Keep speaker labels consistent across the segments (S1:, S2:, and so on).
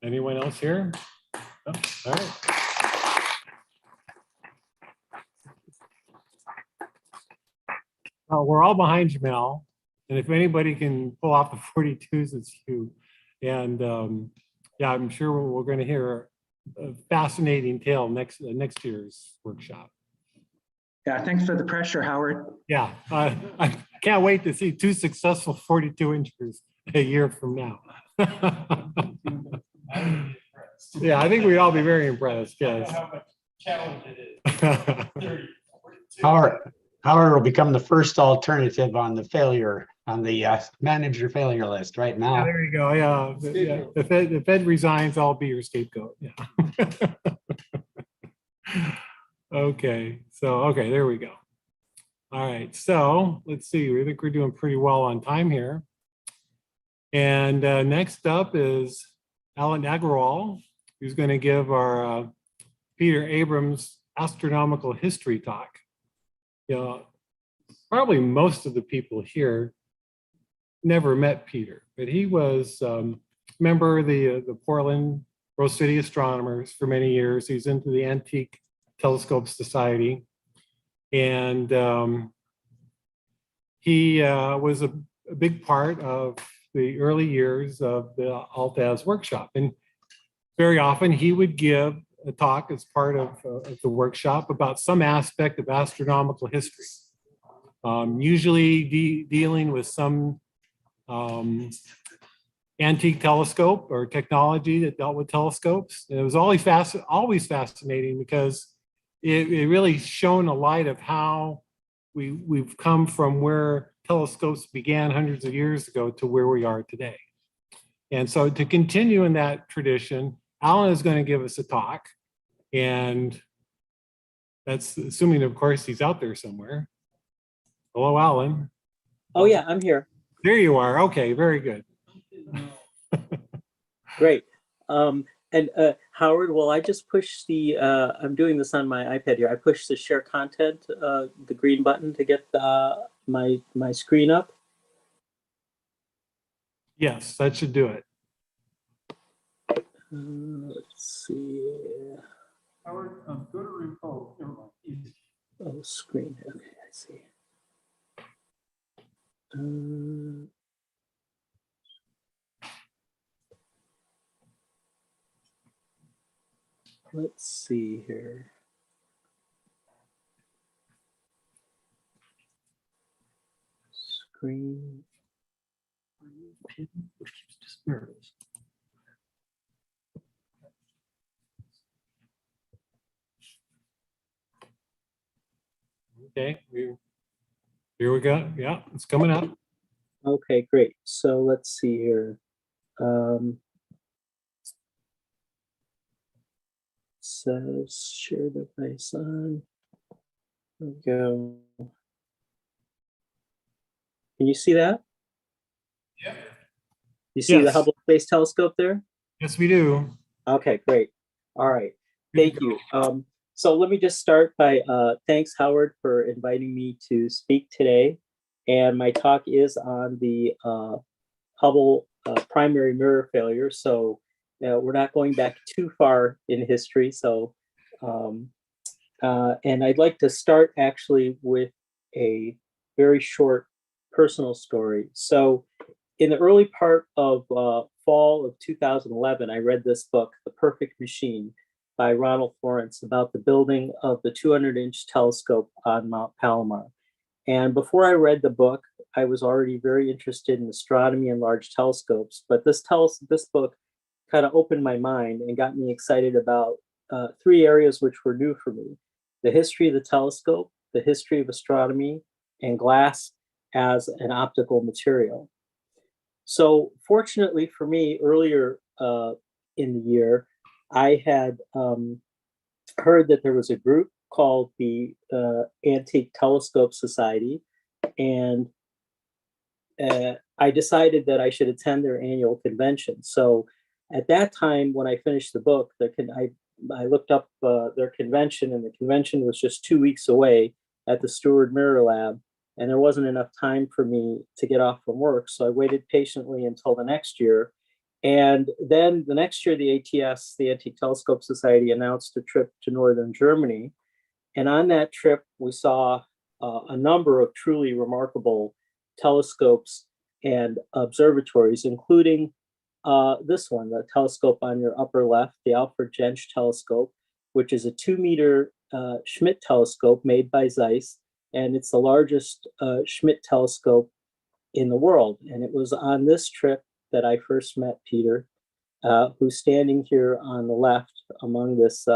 S1: Anyone else here? Oh, all right. We're all behind you, Mel. And if anybody can pull off the 42s, it's you. And yeah, I'm sure we're going to hear a fascinating tale next year's workshop.
S2: Yeah, thanks for the pressure, Howard.
S1: Yeah, I can't wait to see 2 successful 42 inchers a year from now. Yeah, I think we'd all be very impressed. Yes. How much challenge it is.
S3: Howard will become the first alternative on the failure, on the manager failure list right now.
S1: Yeah, there you go. Yeah. The Fed resigns, I'll be your scapegoat. Yeah. Okay. So, okay, there we go. All right. So let's see. I think we're doing pretty well on time here. And next up is Alan Agrawal, who's going to give our Peter Abrams astronomical history talk. You know, probably most of the people here never met Peter, but he was a member of the Portland Rose City Astronomers for many years. He's into the Antique Telescope Society. And he was a big part of the early years of the AltAz workshop. And very often he would give a talk as part of the workshop about some aspect of astronomical history, usually dealing with some antique telescope or technology that dealt with telescopes. And it was always fascinating because it really shone a light of how we've come from where telescopes began hundreds of years ago to where we are today. And so to continue in that tradition, Alan is going to give us a talk, and that's assuming, of course, he's out there somewhere. Hello, Alan.
S4: Oh yeah, I'm here.
S1: There you are. Okay, very good.
S4: Great. And Howard, well, I just push the, I'm doing this on my iPad here. I push the share content, the green button to get my screen up.
S1: Yes, that should do it.
S4: Let's see.
S5: Howard, go to remote.
S4: Oh, screen. Okay, I see. Let's see here. Screen.
S1: Okay, here we go. Yeah, it's coming up.
S4: Okay, great. So let's see here. Says share device on. There we go. Can you see that?
S5: Yeah.
S4: You see the
S1: Yes.
S4: Hubble Space Telescope there?
S1: Yes, we do.
S4: Okay, great. All right. Thank you. So let me just start by thanks, Howard, for inviting me to speak today. And my talk is on the Hubble primary mirror failure. So we're not going back too far in history. So, and I'd like to start actually with a very short personal story. So in the early part of fall of 2011, I read this book, The Perfect Machine, by Ronald Florence, about the building of the 200-inch telescope on Mount Palomar. And before I read the book, I was already very interested in astronomy and large telescopes, but this book kind of opened my mind and got me excited about 3 areas which were new for me: the history of the telescope, the history of astronomy, and glass as an optical material. So fortunately for me, earlier in the year, I had heard that there was a group called the Antique Telescope Society, and I decided that I should attend their annual convention. So at that time, when I finished the book, I looked up their convention, and the convention was just 2 weeks away at the Steward Mirror Lab, and there wasn't enough time for me to get off from work. So I waited patiently until the next year, And then the next year, the ATS, the Antique Telescope Society, announced a trip to northern Germany. And on that trip, we saw a number of truly remarkable telescopes and observatories, including this one, the telescope on your upper left, the Alfred Jentsch telescope, which is a 2-meter Schmidt telescope made by Zeiss. And it's the largest Schmidt telescope in the world. And it was on this trip that I first met Peter, who's standing here on the left among this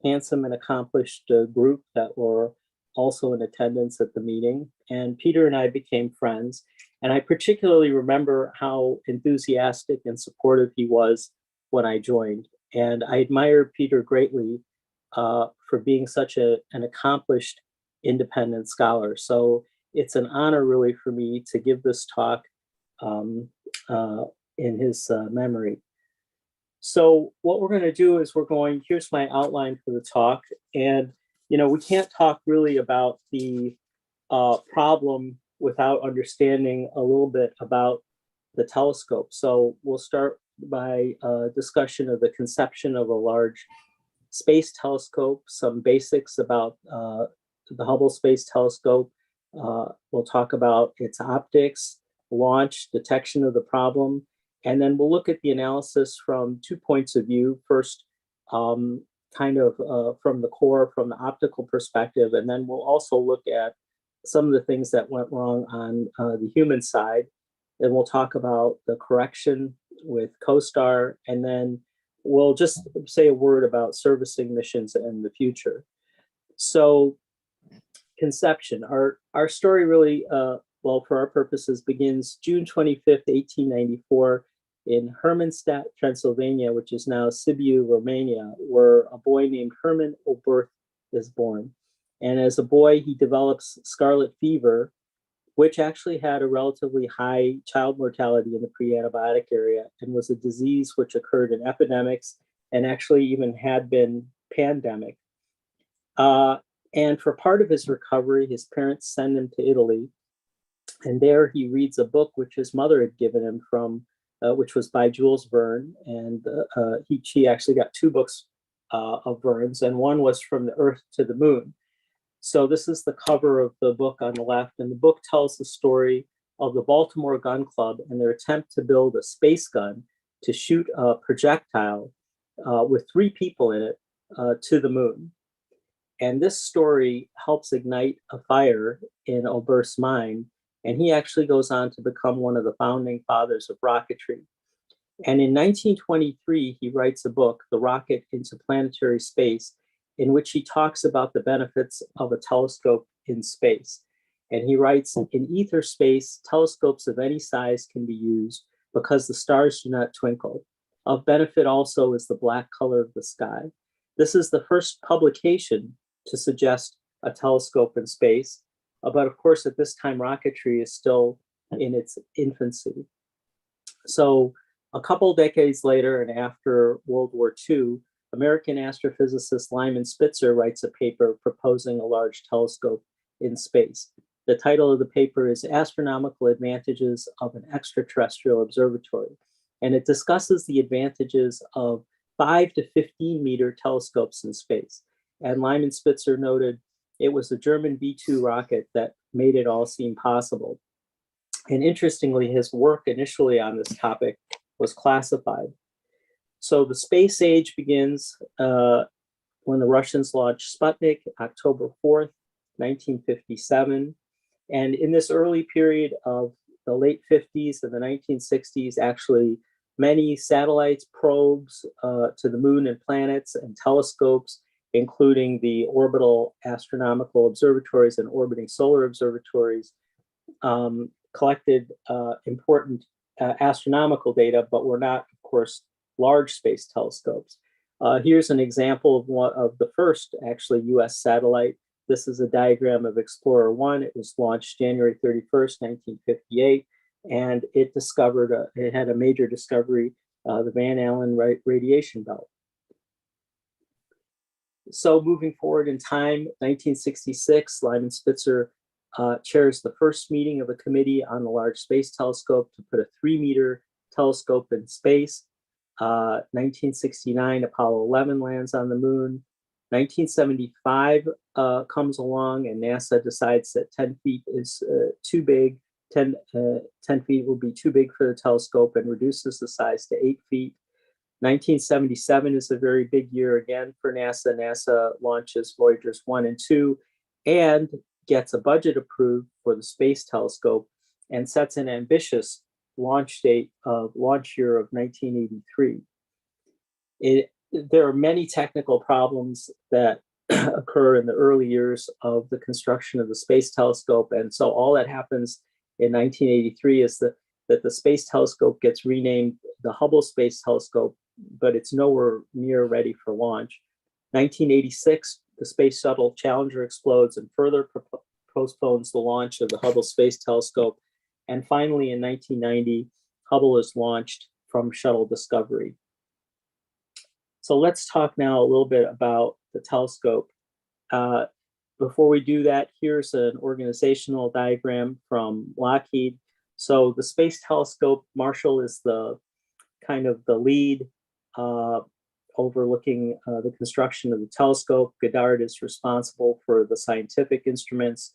S4: handsome and accomplished group that were also in attendance at the meeting. And Peter and I became friends. And I particularly remember how enthusiastic and supportive he was when I joined. And I admired Peter greatly for being such an accomplished independent scholar. So it's an honor really for me to give this talk in his memory. So what we're going to do is here's my outline for the talk. And, we can't talk really about the problem without understanding a little bit about the telescope. So we'll start by a discussion of the conception of a large space telescope, some basics about the Hubble Space Telescope. We'll talk about its optics, launch, detection of the problem, and then we'll look at the analysis from 2 points of view. First, kind of from the core, from the optical perspective, and then we'll also look at some of the things that went wrong on the human side. Then we'll talk about the correction with CoStar, and then we'll just say a word about servicing missions in the future. So conception, our story really, well, for our purposes, begins June 25th, 1894 in Hermannstadt, Transylvania, which is now Sibiu, Romania, where a boy named Hermann Oberth is born. And as a boy, he develops scarlet fever, which actually had a relatively high child mortality in the pre-antibiotic area and was a disease which occurred in epidemics and actually even had been pandemic. And for part of his recovery, his parents send him to Italy. And there he reads a book which his mother had given him from, which was by Jules Verne. And she actually got 2 books of Verne's, and one was From the Earth to the Moon. So this is the cover of the book on the left, and the book tells the story of the Baltimore Gun Club and their attempt to build a space gun to shoot a projectile with 3 people in it to the moon. And this story helps ignite a fire in Oberth's mind, and he actually goes on to become one of the founding fathers of rocketry. And in 1923, he writes a book, The Rocket into Planetary Space, in which he talks about the benefits of a telescope in space. And he writes, in ether space, telescopes of any size can be used because the stars do not twinkle. Of benefit also is the black color of the sky. This is the first publication to suggest a telescope in space. But of course, at this time, rocketry is still in its infancy. So a couple decades later, and after World War II, American astrophysicist Lyman Spitzer writes a paper proposing a large telescope in space. The title of the paper is Astronomical Advantages of an Extraterrestrial Observatory. And it discusses the advantages of 5 to 15 meter telescopes in space. And Lyman Spitzer noted it was the German V2 rocket that made it all seem possible. And interestingly, his work initially on this topic was classified. So the space age begins when the Russians launched Sputnik, October 4th, 1957. And in this early period of the late 50s and the 1960s, actually many satellites, probes to the moon and planets, and telescopes, including the orbital astronomical observatories and orbiting solar observatories, collected important astronomical data, but were not, of course, large space telescopes. Here's an example of one of the first actually US satellite. This is a diagram of Explorer 1. It was launched January 31st, 1958, and it it had a major discovery, the Van Allen radiation belt. So moving forward in time, 1966, Lyman Spitzer chairs the first meeting of a committee on the Large Space Telescope to put a 3 meter telescope in space. 1969, Apollo 11 lands on the moon. 1975 comes along and NASA decides that 10 feet is too big. 10 feet will be too big for the telescope and reduces the size to 8 feet. 1977 is a very big year again for NASA. NASA launches Voyagers 1 and 2 and gets a budget approved for the Space Telescope and sets an ambitious launch year of 1983. There are many technical problems that occur in the early years of the construction of the Space Telescope. And so all that happens in 1983 is that the Space Telescope gets renamed the Hubble Space Telescope, but it's nowhere near ready for launch. 1986, the Space Shuttle Challenger explodes and further postpones the launch of the Hubble Space Telescope. And finally, in 1990, Hubble is launched from Shuttle Discovery. So let's talk now a little bit about the telescope. Before we do that, here's an organizational diagram from Lockheed. So the Space Telescope, Marshall is the kind of the lead overlooking the construction of the telescope. Goddard is responsible for the scientific instruments.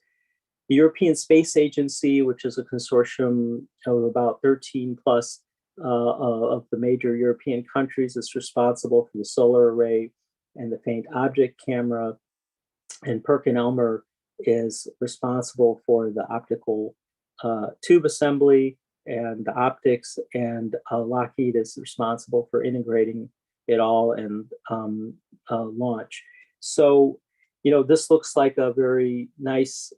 S4: The European Space Agency, which is a consortium of about 13 plus of the major European countries, is responsible for the solar array and the faint object camera. And Perkin-Elmer is responsible for the optical tube assembly and the optics, and Lockheed is responsible for integrating it all and launch. So, this looks like a very nice,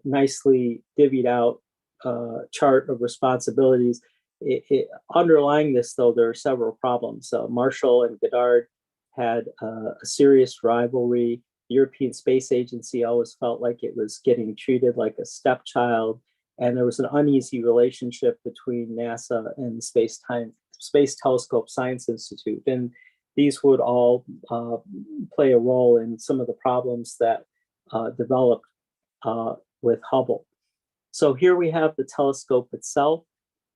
S4: nicely divvied out chart of responsibilities. Underlying this, though, there are several problems. Marshall and Goddard had a serious rivalry. The European Space Agency always felt like it was getting treated like a stepchild, and there was an uneasy relationship between NASA and the Space Telescope Science Institute, and these would all play a role in some of the problems that developed with Hubble. So here we have the telescope itself.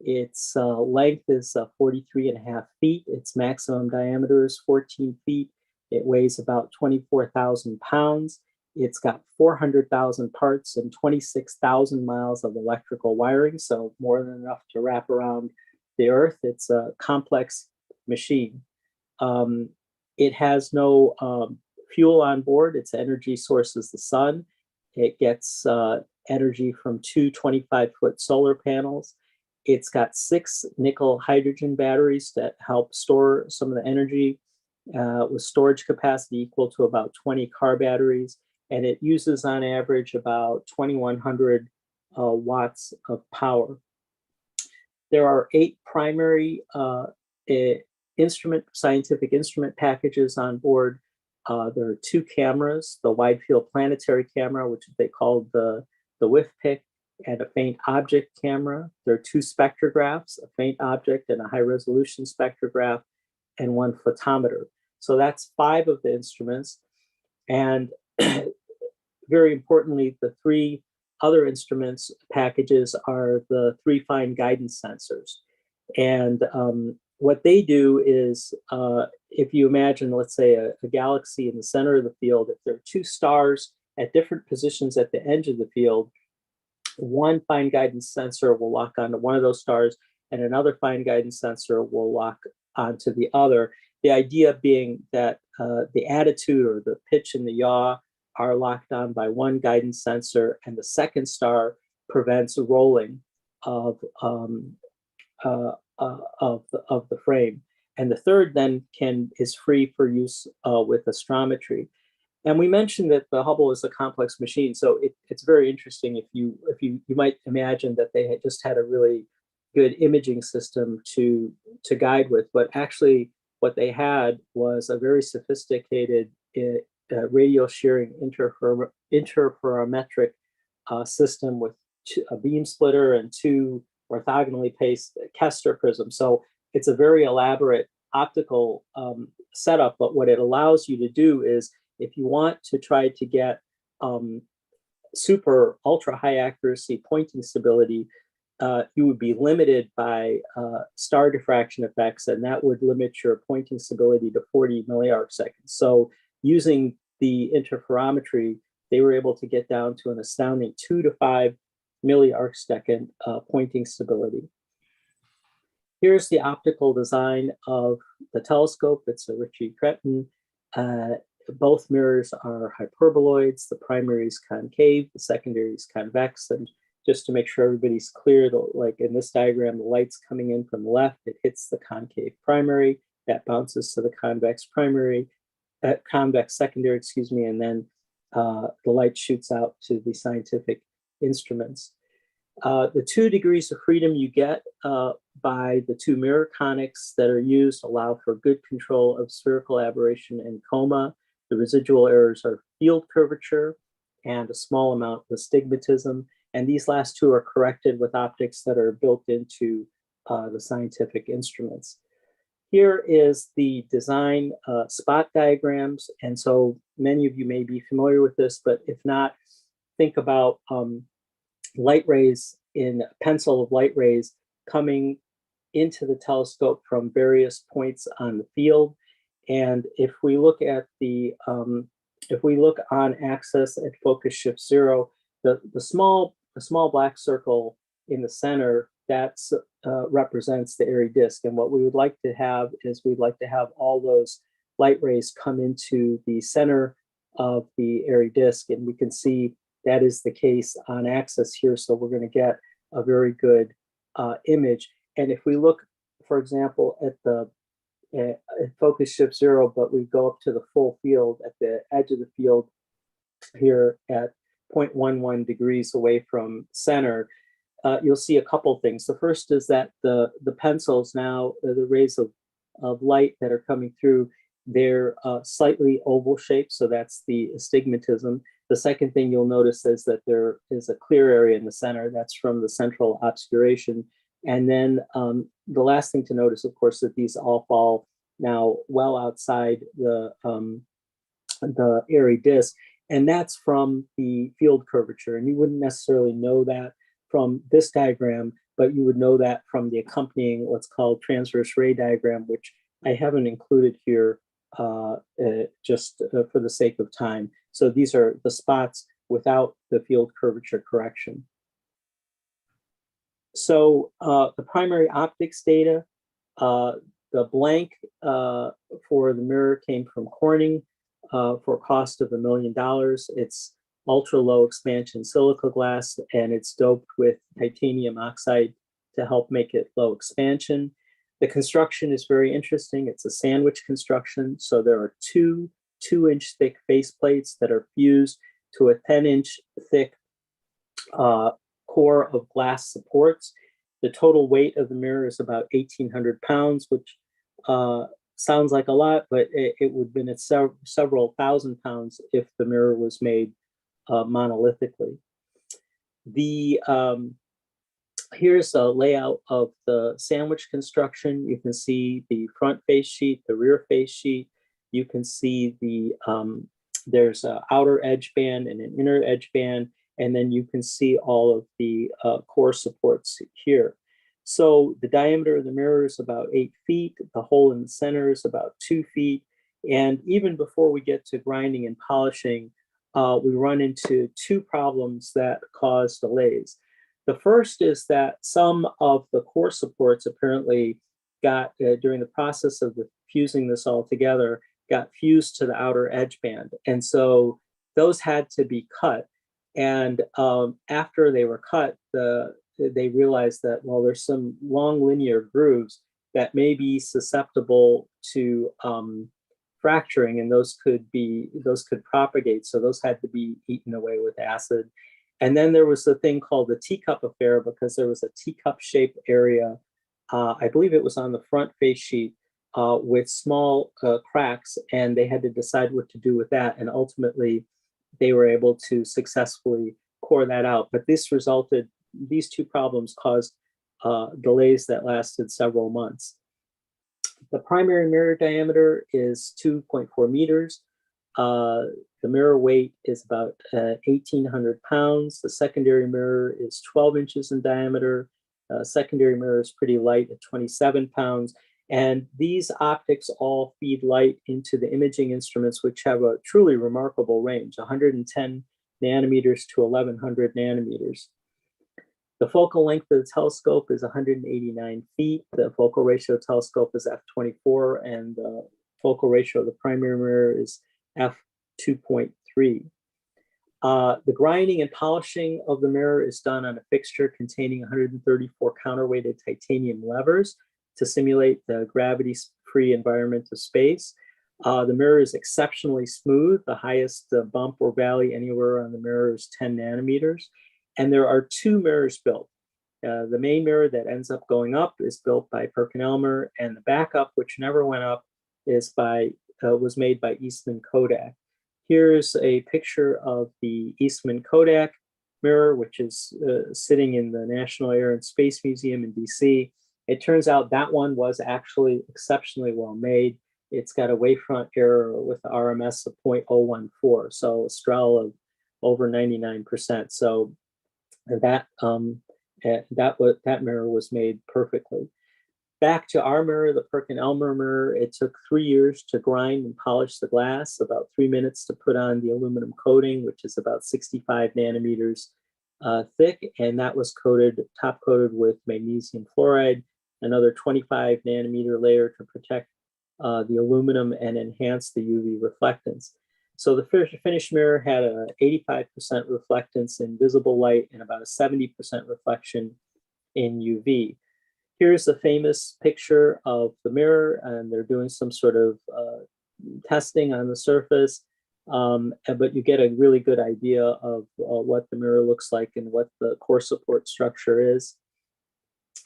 S4: Its length is 43.5 feet. Its maximum diameter is 14 feet. It weighs about 24,000 pounds. It's got 400,000 parts and 26,000 miles of electrical wiring, so more than enough to wrap around the Earth. It's a complex machine. It has no fuel on board. Its energy source is the sun. It gets energy from two 25-foot solar panels. It's got 6 nickel hydrogen batteries that help store some of the energy with storage capacity equal to about 20 car batteries. And it uses on average about 2,100 watts of power. There are 8 primary scientific instrument packages on board. There are 2 cameras, the Widefield planetary camera, which they called the WIFPIC, and a faint object camera. There are 2 spectrographs, a faint object and a high resolution spectrograph, and 1 photometer. So that's 5 of the instruments. And very importantly, the 3 other instruments packages are the 3 fine guidance sensors. And what they do is, if you imagine, let's say, a galaxy in the center of the field, if there are 2 stars at different positions at the edge of the field, one fine guidance sensor will lock onto one of those stars, and another fine guidance sensor will lock onto the other. The idea being that the attitude or the pitch and the yaw are locked on by one guidance sensor, and the second star prevents rolling of the frame. And the third then is free for use with astrometry. And we mentioned that the Hubble is a complex machine, so it's very interesting. If you might imagine that they had just had a really good imaging system to guide with, but actually what they had was a very sophisticated radial shearing interferometric system with a beam splitter and 2 orthogonally paced Kester prisms. So it's a very elaborate optical setup, but what it allows you to do is, if you want to try to get super ultra high accuracy pointing stability, you would be limited by star diffraction effects, and that would limit your pointing stability to 40 milliarc seconds. So using the interferometry, they were able to get down to an astounding 2 to 5 milliarc second pointing stability. Here's the optical design of the telescope. It's a Ritchie-Chretton. Both mirrors are hyperboloids. The primary is concave, the secondary is convex. And just to make sure everybody's clear, like in this diagram, the light's coming in from the left, it hits the concave primary, that bounces to the convex primary, convex secondary, excuse me, and then the light shoots out to the scientific instruments. The 2 degrees of freedom you get by the 2 mirror conics that are used allow for good control of spherical aberration and coma. The residual errors are field curvature and a small amount of astigmatism. And these last 2 are corrected with optics that are built into the scientific instruments. Here is the design spot diagrams. And so many of you may be familiar with this, but if not, think about light rays in a pencil of light rays coming into the telescope from various points on the field. And if we look at the, if we look on axis at focus shift 0, the small black circle in the center, that's represents the airy disk. And what we would like to have is we'd like to have all those light rays come into the center of the airy disk. And we can see that is the case on axis here. So we're going to get a very good image. And if we look, for example, at the focus shift 0, but we go up to the full field at the edge of the field here at 0.11 degrees away from center, you'll see a couple things. The first is that the pencils now, the rays of light that are coming through, they're slightly oval shaped. So that's the astigmatism. The second thing you'll notice is that there is a clear area in the center. That's from the central obscuration. And then the last thing to notice, of course, that these all fall now well outside the airy disk. And that's from the field curvature. And you wouldn't necessarily know that from this diagram, but you would know that from the accompanying what's called transverse ray diagram, which I haven't included here just for the sake of time. So these are the spots without the field curvature correction. So the primary optics data, the blank for the mirror came from Corning for a cost of $1 million. It's ultra low expansion silica glass, and it's doped with titanium oxide to help make it low expansion. The construction is very interesting. It's a sandwich construction. So there are 2 2-inch thick face plates that are fused to a 10-inch thick core of glass supports. The total weight of the mirror is about 1,800 pounds, which sounds like a lot, but it would have been at several thousand pounds if the mirror was made monolithically. Here's a layout of the sandwich construction. You can see the front face sheet, the rear face sheet. You can see the there's an outer edge band and an inner edge band, and then you can see all of the core supports here. So the diameter of the mirror is about 8 feet. The hole in the center is about 2 feet. And even before we get to grinding and polishing, we run into 2 problems that cause delays. The first is that some of the core supports apparently got, during the process of fusing this all together, got fused to the outer edge band. And so those had to be cut. And after they were cut, they realized that, well, there's some long linear grooves that may be susceptible to fracturing, and those could propagate. So those had to be eaten away with acid. And then there was a thing called the Teacup Affair, because there was a teacup shaped area. I believe it was on the front face sheet with small cracks, and they had to decide what to do with that. And ultimately, they were able to successfully core that out. But these 2 problems caused delays that lasted several months. The primary mirror diameter is 2.4 meters. The mirror weight is about 1,800 pounds. The secondary mirror is 12 inches in diameter. Secondary mirror is pretty light at 27 pounds. And these optics all feed light into the imaging instruments, which have a truly remarkable range, 110 nanometers to 1100 nanometers. The focal length of the telescope is 189 feet. The focal ratio telescope is f24, and the focal ratio of the primary mirror is f2.3. The grinding and polishing of the mirror is done on a fixture containing 134 counterweighted titanium levers to simulate the gravity-free environment of space. The mirror is exceptionally smooth. The highest bump or valley anywhere on the mirror is 10 nanometers. And there are two mirrors built. The main mirror that ends up going up is built by Perkin-Elmer, and the backup, which never went up, is was made by Eastman Kodak. Here's a picture of the Eastman Kodak mirror, which is sitting in the National Air and Space Museum in DC. It turns out that one was actually exceptionally well made. It's got a wavefront error with the RMS of 0.014, so a STREL of over 99%. So that mirror was made perfectly. Back to our mirror, the Perkin-Elmer mirror, it took 3 years to grind and polish the glass, about 3 minutes to put on the aluminum coating, which is about 65 nanometers thick, and that was top coated with magnesium fluoride, another 25 nanometer layer to protect the aluminum and enhance the UV reflectance. So the finished mirror had a 85% reflectance in visible light and about a 70% reflection in UV. Here's a famous picture of the mirror, and they're doing some sort of testing on the surface, but you get a really good idea of what the mirror looks like and what the core support structure is.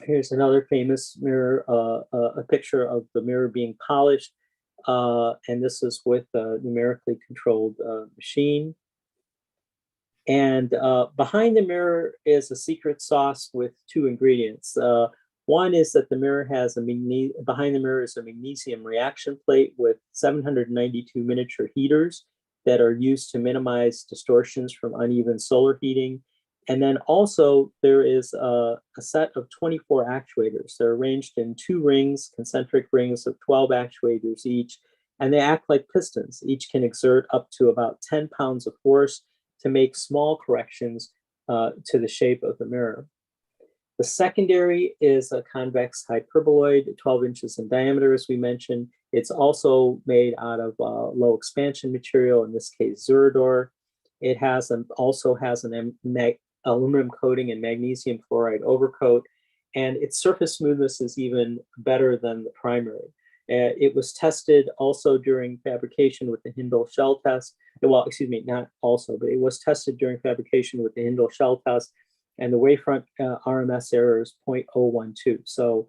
S4: Here's another famous mirror, a picture of the mirror being polished, and this is with a numerically controlled machine. And behind the mirror is a secret sauce with two ingredients. One is that the mirror has behind the mirror is a magnesium reaction plate with 792 miniature heaters that are used to minimize distortions from uneven solar heating. And then also there is a set of 24 actuators. They're arranged in 2 rings, concentric rings of 12 actuators each, and they act like pistons. Each can exert up to about 10 pounds of force to make small corrections to the shape of the mirror. The secondary is a convex hyperboloid, 12 inches in diameter, as we mentioned. It's also made out of low expansion material, in this case, Zurador. It also has an aluminum coating and magnesium fluoride overcoat, and its surface smoothness is even better than the primary. It was tested also during fabrication with the Hindle shell test. Well, excuse me, not also, but it was tested during fabrication with the Hindle shell test, and the wavefront RMS error is 0.012. So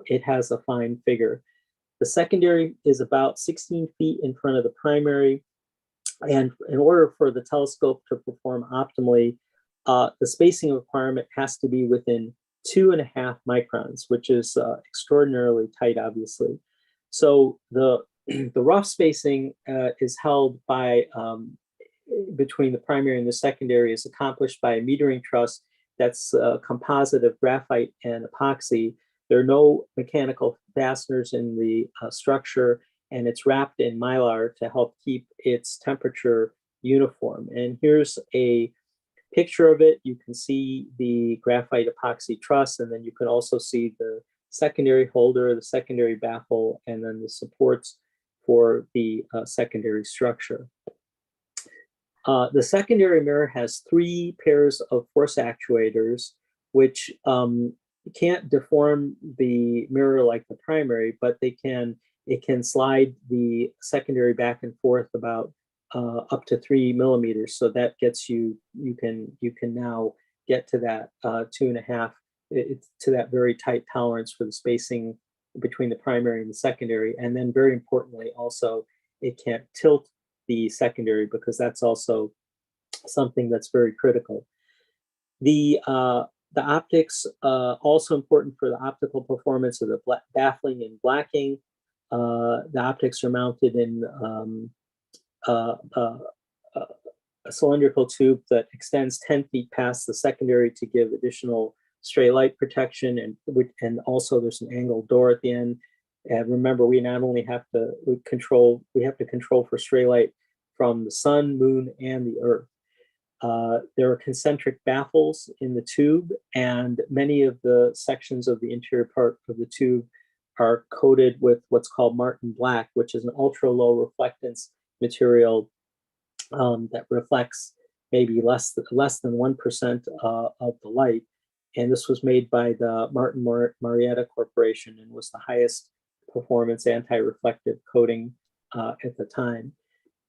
S4: it has a fine figure. The secondary is about 16 feet in front of the primary. And in order for the telescope to perform optimally, the spacing requirement has to be within 2.5 microns, which is extraordinarily tight, obviously. So the rough spacing is held by between the primary and the secondary is accomplished by a metering truss that's a composite of graphite and epoxy. There are no mechanical fasteners in the structure, and it's wrapped in mylar to help keep its temperature uniform. And here's a picture of it. You can see the graphite epoxy truss, and then you can also see the secondary holder, the secondary baffle, and then the supports for the secondary structure. The secondary mirror has 3 pairs of force actuators, which can't deform the mirror like the primary, but it can slide the secondary back and forth about up to 3 millimeters. So that gets you can now get to that 2.5, to that very tight tolerance for the spacing between the primary and the secondary. And then very importantly, also, it can't tilt the secondary, because that's also something that's very critical. The optics, also important for the optical performance of the baffling and blacking. The optics are mounted in a cylindrical tube that extends 10 feet past the secondary to give additional stray light protection, and also there's an angled door at the end. And remember, we not only have to control for stray light from the sun, moon, and the Earth. There are concentric baffles in the tube, and many of the sections of the interior part of the tube are coated with what's called Martin black, which is an ultra low reflectance material that reflects maybe less than 1% of the light. And this was made by the Martin Marietta Corporation and was the highest performance anti-reflective coating at the time.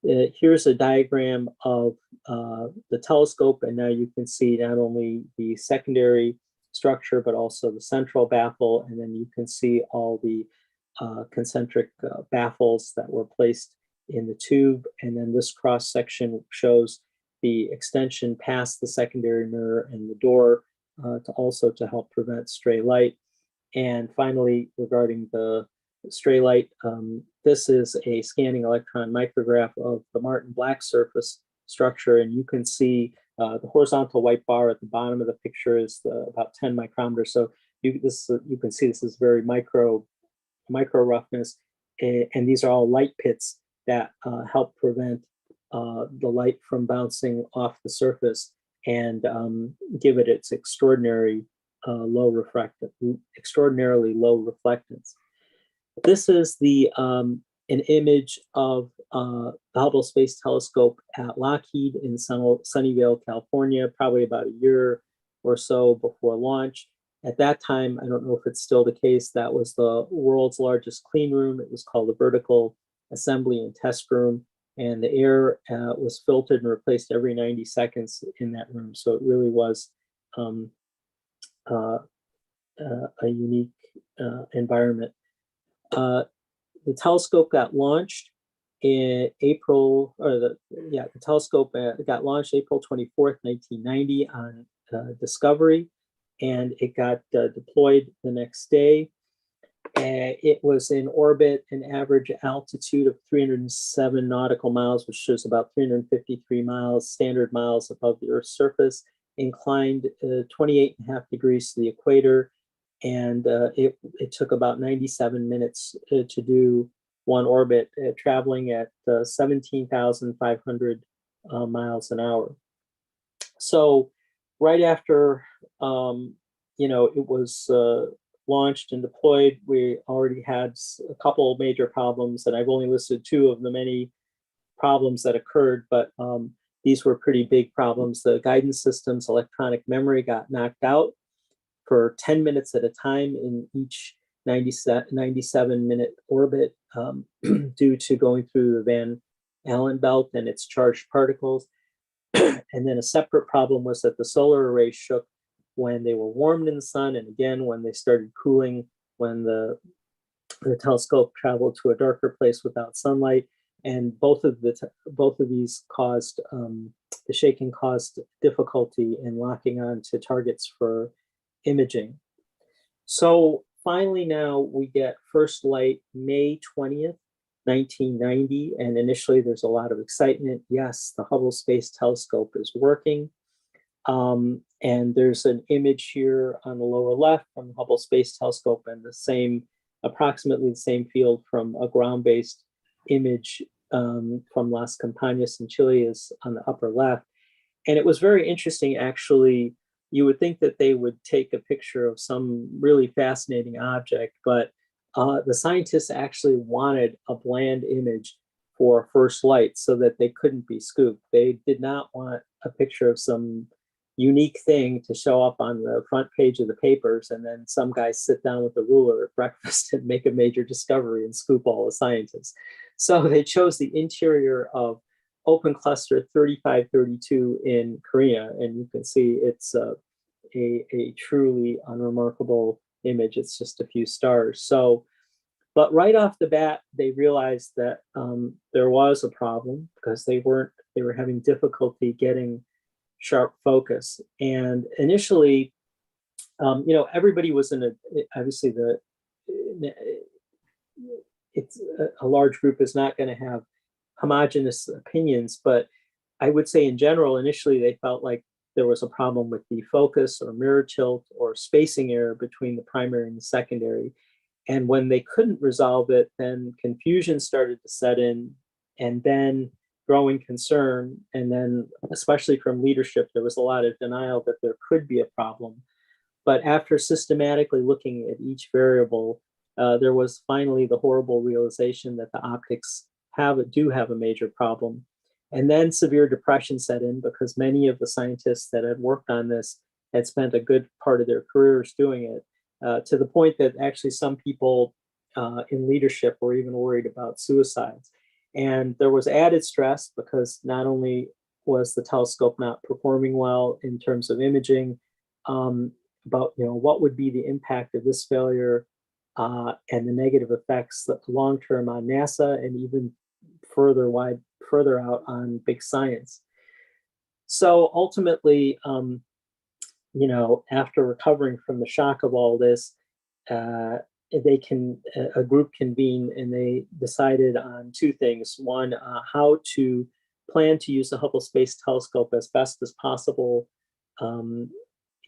S4: Here's a diagram of the telescope, and now you can see not only the secondary structure, but also the central baffle, and then you can see all the concentric baffles that were placed in the tube. And then this cross section shows the extension past the secondary mirror and the door to help prevent stray light. And finally, regarding the stray light, this is a scanning electron micrograph of the Martin black surface structure, and you can see the horizontal white bar at the bottom of the picture is about 10 micrometers. So you can see this is very micro roughness, and these are all light pits that help prevent the light from bouncing off the surface and give it its extraordinarily low reflectance. This is an image of the Hubble Space Telescope at Lockheed in Sunnyvale, California, probably about a year or so before launch. At that time, I don't know if it's still the case, that was the world's largest clean room. It was called the Vertical Assembly and Test Room, and the air was filtered and replaced every 90 seconds in that room. So it really was a unique environment. The telescope got launched in April, the telescope got launched April 24th, 1990 on Discovery, and it got deployed the next day. It was in orbit, an average altitude of 307 nautical miles, which is about 353 miles, standard miles above the Earth's surface, inclined 28.5 degrees to the equator. And it took about 97 minutes to do one orbit, traveling at 17,500 miles an hour. So right after it was launched and deployed, we already had a couple of major problems, and I've only listed two of the many problems that occurred, but these were pretty big problems. The guidance system's electronic memory got knocked out for 10 minutes at a time in each 97-minute orbit due to going through the Van Allen belt and its charged particles. And then a separate problem was that the solar arrays shook when they were warmed in the sun, and again when they started cooling when the telescope traveled to a darker place without sunlight. And both of these caused the shaking caused difficulty in locking on to targets for imaging. So finally now we get first light May 20th, 1990, and initially there's a lot of excitement. Yes, the Hubble Space Telescope is working. And there's an image here on the lower left from the Hubble Space Telescope, and approximately the same field from a ground-based image from Las Campanas in Chile is on the upper left. And it was very interesting, actually. You would think that they would take a picture of some really fascinating object, but the scientists actually wanted a bland image for first light so that they couldn't be scooped. They did not want a picture of some unique thing to show up on the front page of the papers, and then some guys sit down with a ruler at breakfast and make a major discovery and scoop all the scientists. So they chose the interior of Open Cluster 3532 in Korea, and you can see it's a truly unremarkable image. It's just a few stars. So, but right off the bat, they realized that there was a problem because they were having difficulty getting sharp focus. And initially, everybody was obviously it's a large group is not going to have homogeneous opinions, but I would say in general, initially they felt like there was a problem with defocus or mirror tilt or spacing error between the primary and the secondary. And when they couldn't resolve it, then confusion started to set in, and then growing concern. And then, especially from leadership, there was a lot of denial that there could be a problem. But after systematically looking at each variable, there was finally the horrible realization that the optics do have a major problem. And then severe depression set in because many of the scientists that had worked on this had spent a good part of their careers doing it, to the point that actually some people in leadership were even worried about suicides. And there was added stress because not only was the telescope not performing well in terms of imaging, about what would be the impact of this failure and the negative effects long-term on NASA and even further out on big science. So ultimately, after recovering from the shock of all this, a group convened and they decided on two things. One, how to plan to use the Hubble Space Telescope as best as possible,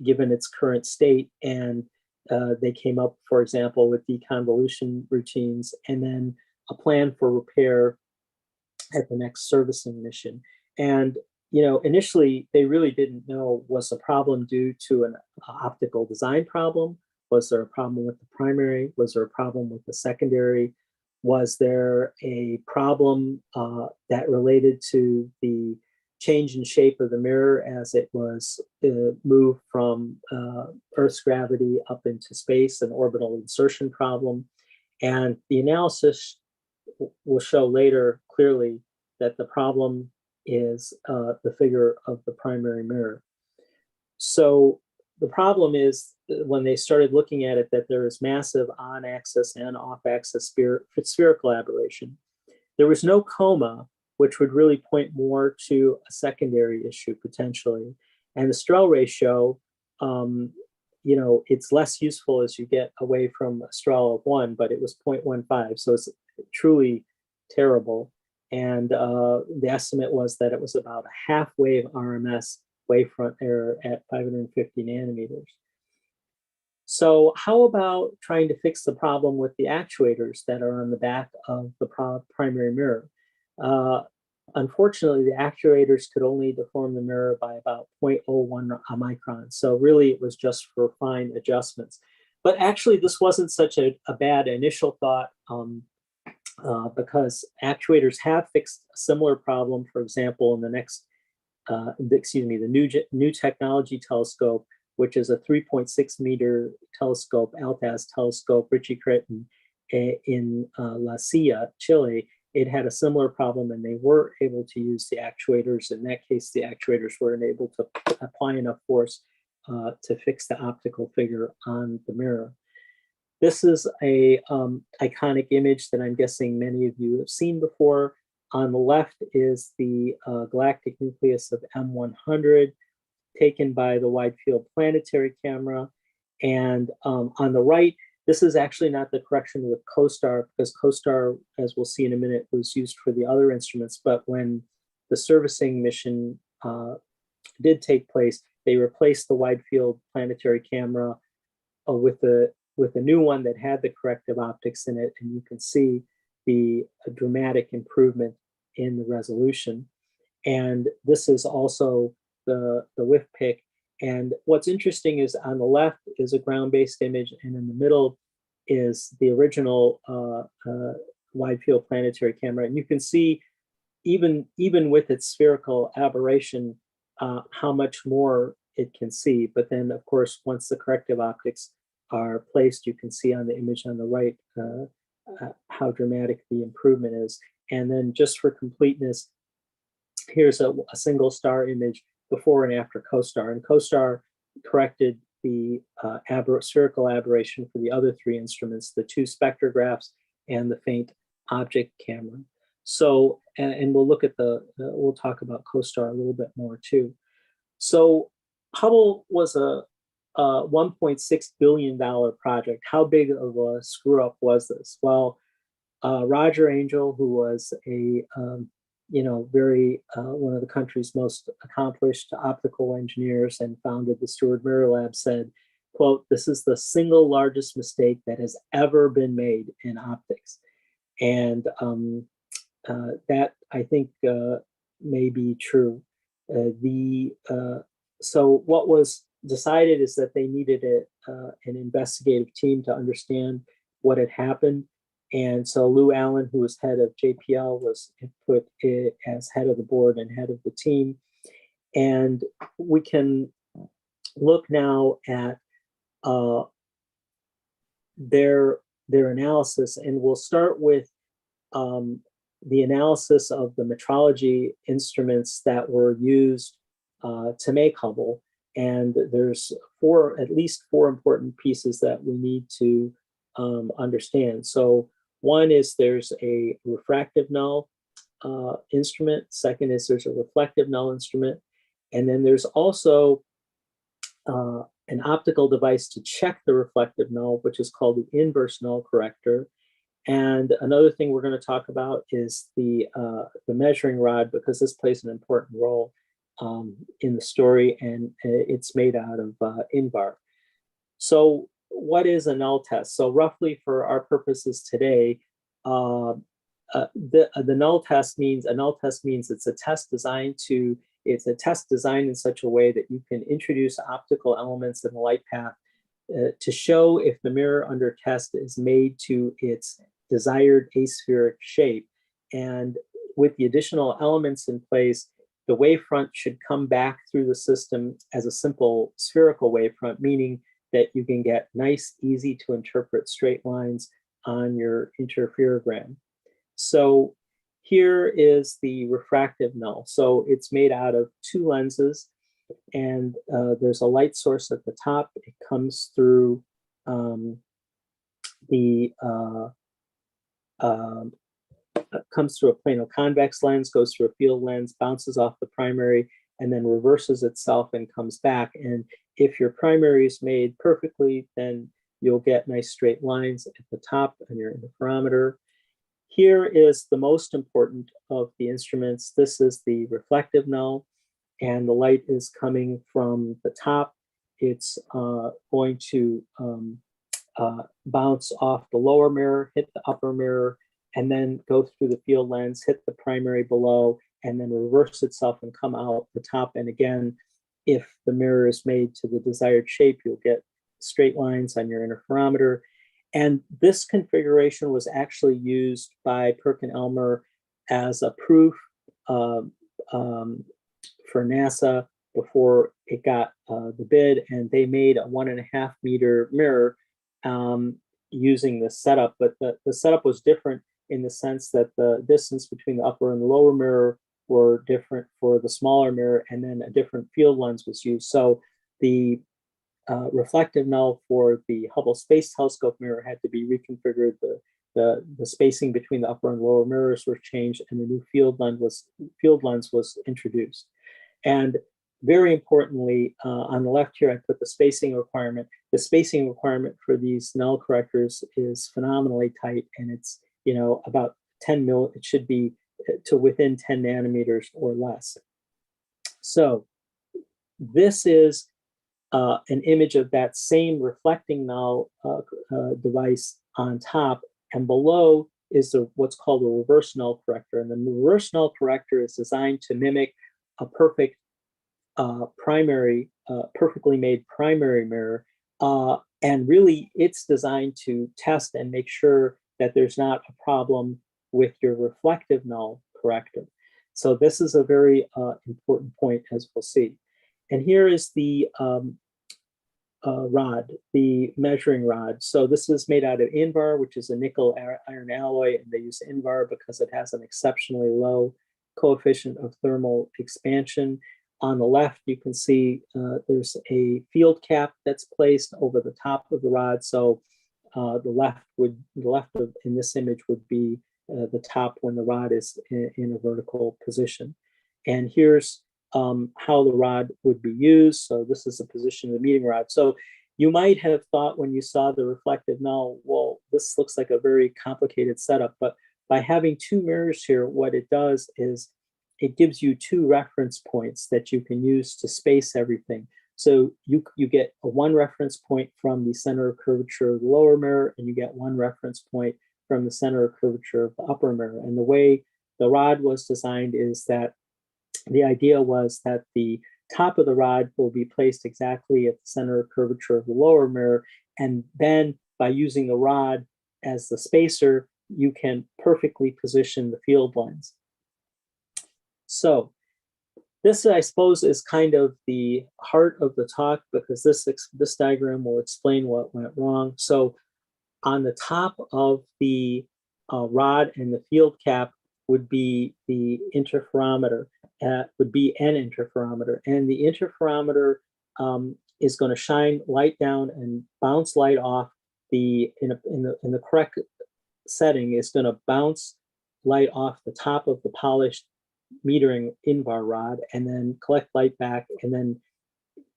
S4: given its current state. And they came up, for example, with deconvolution routines and then a plan for repair at the next servicing mission. And initially they really didn't know, was the problem due to an optical design problem? Was there a problem with the primary? Was there a problem with the secondary? Was there a problem that related to the change in shape of the mirror as it was moved from Earth's gravity up into space, an orbital insertion problem? And the analysis will show later clearly that the problem is the figure of the primary mirror. So the problem is when they started looking at it that there is massive on-axis and off-axis spherical aberration. There was no coma, which would really point more to a secondary issue potentially. And the Strel ratio, it's less useful as you get away from a Strel of 1, but it was 0.15, so it's truly terrible. And the estimate was that it was about a half wave RMS wavefront error at 550 nanometers. So how about trying to fix the problem with the actuators that are on the back of the primary mirror? Unfortunately, the actuators could only deform the mirror by about 0.01 microns. So really it was just for fine adjustments. But actually this wasn't such a bad initial thought because actuators have fixed a similar problem. For example, in the next, the new technology telescope, which is a 3.6 meter telescope, AltAz telescope, Richie Creighton in La Silla, Chile. It had a similar problem and they were able to use the actuators. In that case, the actuators were unable to apply enough force to fix the optical figure on the mirror. This is a iconic image that I'm guessing many of you have seen before. On the left is the galactic nucleus of M100 taken by the Widefield planetary camera. And on the right, this is actually not the correction with CoStar, because CoStar, as we'll see in a minute, was used for the other instruments. But when the servicing mission did take place, they replaced the Widefield planetary camera with a new one that had the corrective optics in it. And you can see the dramatic improvement in the resolution. And this is also the whiff pick. And what's interesting is on the left is a ground-based image, and in the middle is the original Widefield planetary camera. And you can see, even with its spherical aberration, how much more it can see. But then, of course, once the corrective optics are placed, you can see on the image on the right how dramatic the improvement is. And then just for completeness, here's a single star image before and after CoStar. And CoStar corrected the spherical aberration for the other three instruments, the two spectrographs and the faint object camera. So, and we'll look at we'll talk about CoStar a little bit more too. So Hubble was a $1.6 billion project. How big of a screw up was this? Well, Roger Angel, who was a very one of the country's most accomplished optical engineers and founded the Steward Mirror Lab, said, quote, "This is the single largest mistake that has ever been made in optics." And that, I think, may be true. So what was decided is that they needed an investigative team to understand what had happened. And so Lou Allen, who was head of JPL, was put as head of the board and head of the team. And we can look now at their analysis, and we'll start with the analysis of the metrology instruments that were used to make Hubble. And there's at least four important pieces that we need to understand. So one is there's a refractive null instrument. Second is there's a reflective null instrument. And then there's also an optical device to check the reflective null, which is called the inverse null corrector. And another thing we're going to talk about is the measuring rod, because this plays an important role in the story, and it's made out of Invar. So what is a null test? So roughly for our purposes today, the null test means it's a test designed in such a way that you can introduce optical elements in the light path to show if the mirror under test is made to its desired aspheric shape. And with the additional elements in place, the wavefront should come back through the system as a simple spherical wavefront, meaning that you can get nice, easy to interpret straight lines on your interferogram. So here is the refractive null. So it's made out of two lenses, and there's a light source at the top. It comes through comes through a plano-convex lens, goes through a field lens, bounces off the primary, and then reverses itself and comes back. And if your primary is made perfectly, then you'll get nice straight lines at the top on your interferometer. Here is the most important of the instruments. This is the reflective null, and the light is coming from the top. It's going to bounce off the lower mirror, hit the upper mirror, and then go through the field lens, hit the primary below, and then reverse itself and come out the top. And again, if the mirror is made to the desired shape, you'll get straight lines on your interferometer. And this configuration was actually used by Perkin-Elmer as a proof for NASA before it got the bid, and they made a 1.5 meter mirror using this setup. But the setup was different in the sense that the distance between the upper and the lower mirror were different for the smaller mirror, and then a different field lens was used. So the reflective null for the Hubble Space Telescope mirror had to be reconfigured. The spacing between the upper and lower mirrors were changed, and the new field lens was introduced. And very importantly, on the left here, I put the spacing requirement. The spacing requirement for these null correctors is phenomenally tight, and it's about 10 mil. It should be to within 10 nanometers or less. So this is an image of that same reflecting null device on top, and below is what's called a reverse null corrector. And the reverse null corrector is designed to mimic a perfect perfectly made primary mirror. And really, it's designed to test and make sure that there's not a problem with your reflective null corrector. So this is a very important point, as we'll see. And here is the rod, the measuring rod. So this is made out of Invar, which is a nickel iron alloy, and they use Invar because it has an exceptionally low coefficient of thermal expansion. On the left, you can see there's a field cap that's placed over the top of the rod. So the left in this image would be the top when the rod is in a vertical position. And here's how the rod would be used. So this is the position of the meeting rod. So you might have thought when you saw the reflective null, well, this looks like a very complicated setup. But by having two mirrors here, what it does is it gives you two reference points that you can use to space everything. So you get one reference point from the center of curvature of the lower mirror, and you get one reference point from the center of curvature of the upper mirror. And the way the rod was designed is that the idea was that the top of the rod will be placed exactly at the center of curvature of the lower mirror. And then by using the rod as the spacer, you can perfectly position the field lens. So this, I suppose, is kind of the heart of the talk, because this diagram will explain what went wrong. So on the top of the rod and the field cap would be the interferometer, would be an interferometer. And the interferometer is going to shine light down and bounce light off. In the correct setting, is going to bounce light off the top of the polished metering invar rod, and then collect light back, and then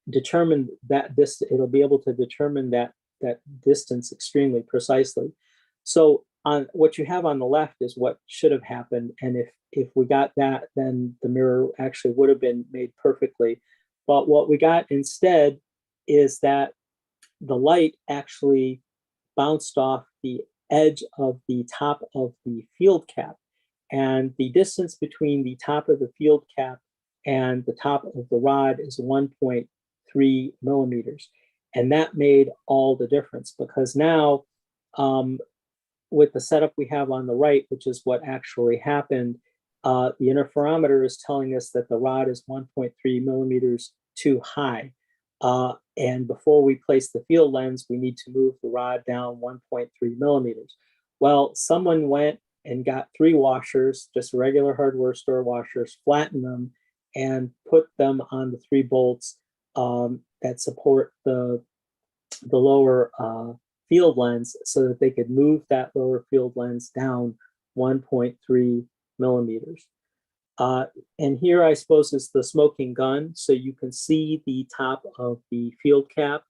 S4: determine that it'll be able to determine that distance extremely precisely. So on what you have on the left is what should have happened, and if we got that, then the mirror actually would have been made perfectly. But what we got instead is that the light actually bounced off the edge of the top of the field cap. And the distance between the top of the field cap and the top of the rod is 1.3 millimeters. And that made all the difference, because now with the setup we have on the right, which is what actually happened, the interferometer is telling us that the rod is 1.3 millimeters too high. And before we place the field lens, we need to move the rod down 1.3 millimeters. Well, someone went and got 3 washers, just regular hardware store washers, flattened them, and put them on the 3 bolts that support the lower field lens, so that they could move that lower field lens down 1.3 millimeters. And here, I suppose, is the smoking gun. So you can see the top of the field cap,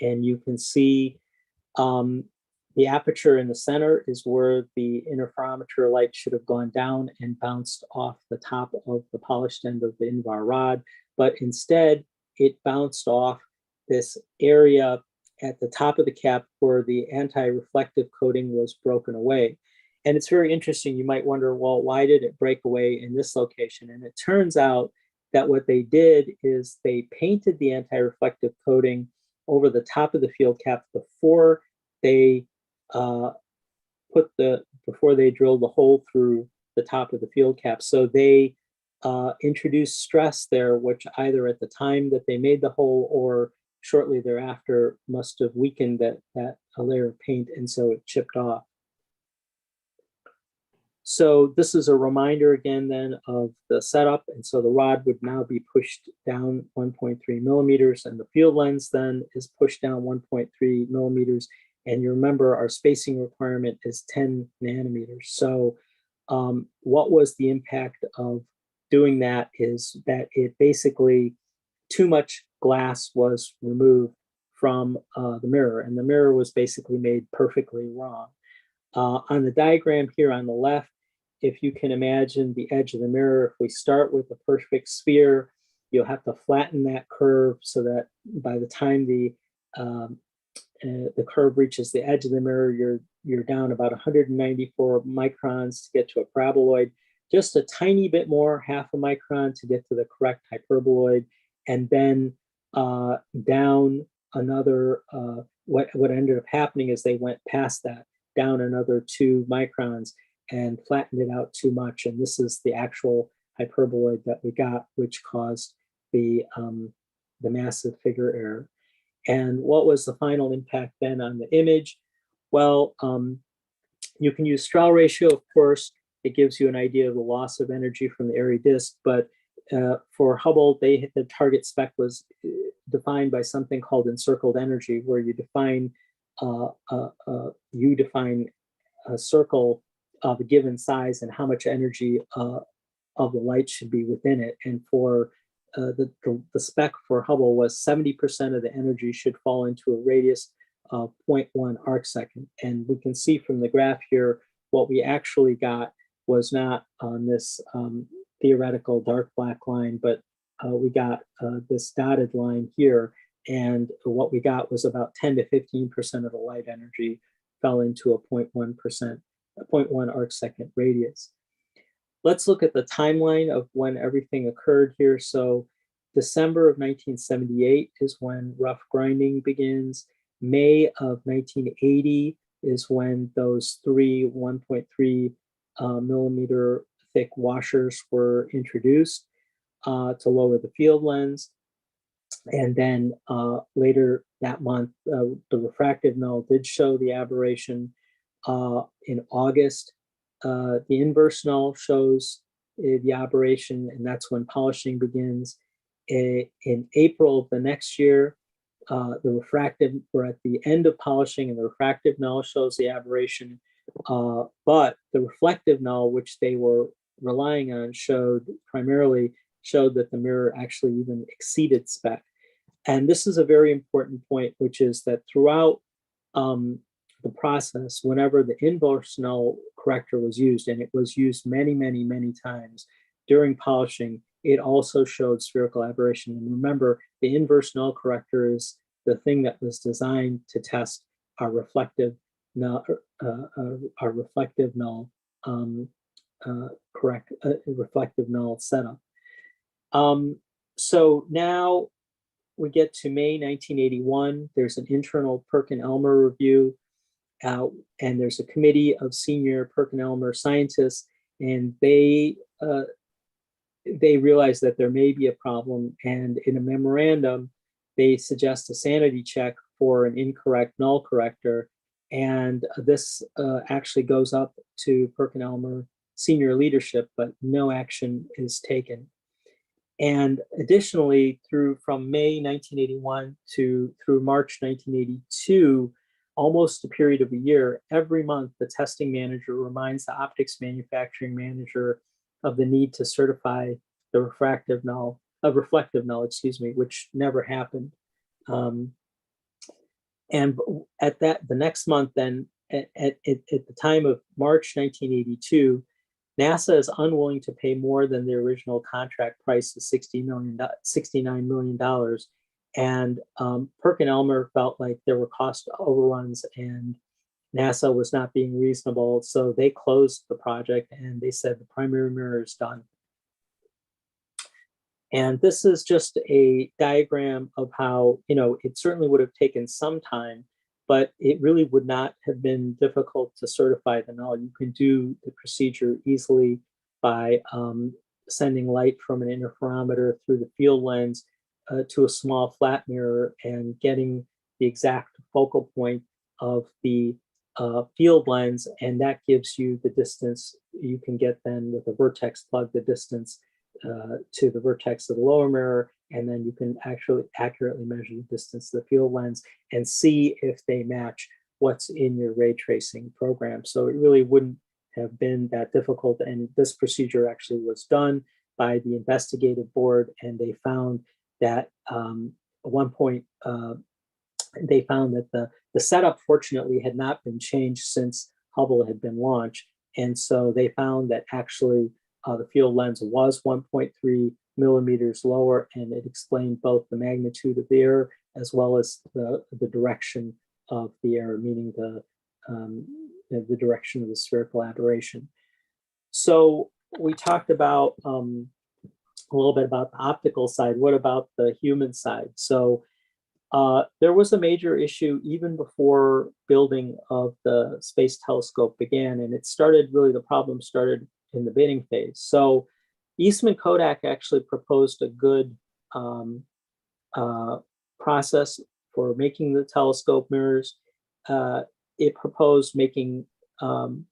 S4: and you can see the aperture in the center is where the interferometer light should have gone down and bounced off the top of the polished end of the invar rod. But instead, it bounced off this area at the top of the cap where the anti-reflective coating was broken away. And it's very interesting. You might wonder, well, why did it break away in this location? And it turns out that what they did is they painted the anti-reflective coating over the top of the field cap before they before they drilled the hole through the top of the field cap. So they introduced stress there, which either at the time that they made the hole or shortly thereafter must have weakened that layer of paint, and so it chipped off. So this is a reminder again then of the setup. And so the rod would now be pushed down 1.3 millimeters, and the field lens then is pushed down 1.3 millimeters. And you remember our spacing requirement is 10 nanometers. So what was the impact of doing that is that it basically, too much glass was removed from the mirror, and the mirror was basically made perfectly wrong. On the diagram here on the left, if you can imagine the edge of the mirror, if we start with a perfect sphere, you'll have to flatten that curve so that by the time the curve reaches the edge of the mirror, you're down about 194 microns to get to a paraboloid, just a tiny bit more, half a micron to get to the correct hyperboloid, and then down another, what ended up happening is they went past that, down another 2 microns and flattened it out too much. And this is the actual hyperboloid that we got, which caused the massive figure error. And what was the final impact then on the image? Well, you can use straw ratio, of course. It gives you an idea of the loss of energy from the airy disk, but for Hubble, the target spec was defined by something called encircled energy, where you define a circle of a given size and how much energy of the light should be within it. And for the spec for Hubble was 70% of the energy should fall into a radius of 0.1 arcsecond. And we can see from the graph here, what we actually got was not on this theoretical dark black line, but we got this dotted line here. And what we got was about 10 to 15% of the light energy fell into a 0.1 arc second radius. Let's look at the timeline of when everything occurred here. So December of 1978 is when rough grinding begins. May of 1980 is when those three 1.3 millimeter thick washers were introduced to lower the field lens. And then later that month, the refractive null did show the aberration. In August, the inverse null shows the aberration, and that's when polishing begins. In April of the next year, we're at the end of polishing, and the refractive null shows the aberration. But the reflective null, which they were relying on, primarily showed that the mirror actually even exceeded spec. And this is a very important point, which is that throughout the process, whenever the inverse null corrector was used, and it was used many, many, many times during polishing, it also showed spherical aberration. And remember, the inverse null corrector is the thing that was designed to test our reflective null, reflective null setup. So now we get to May 1981. There's an internal Perkin-Elmer review, and there's a committee of senior Perkin-Elmer scientists, and they realize that there may be a problem. And in a memorandum, they suggest a sanity check for an incorrect null corrector. And this actually goes up to Perkin-Elmer senior leadership, but no action is taken. And additionally, from May 1981 through March 1982, almost a period of a year, every month the testing manager reminds the optics manufacturing manager of the need to certify the reflective null, which never happened. And at the next month, then at the time of March 1982, NASA is unwilling to pay more than the original contract price of $69 million. And Perkin-Elmer felt like there were cost overruns and NASA was not being reasonable. So they closed the project and they said the primary mirror is done. And this is just a diagram of how, it certainly would have taken some time, but it really would not have been difficult to certify the null. You can do the procedure easily by sending light from an interferometer through the field lens to a small flat mirror and getting the exact focal point of the field lens, and that gives you the distance. You can get then with a vertex plug the distance to the vertex of the lower mirror, and then you can actually accurately measure the distance to the field lens and see if they match what's in your ray tracing program. So it really wouldn't have been that difficult, and this procedure actually was done by the investigative board, and they found that at one point they found that the setup fortunately had not been changed since Hubble had been launched, and so they found that actually the field lens was 1.3 millimeters lower, and it explained both the magnitude of the error as well as the direction of the error, meaning the direction of the spherical aberration. So we talked about a little bit about the optical side. What about the human side? So there was a major issue even before building of the Space Telescope began, and the problem started in the bidding phase. So Eastman Kodak actually proposed a good process for making the telescope mirrors. It proposed making 2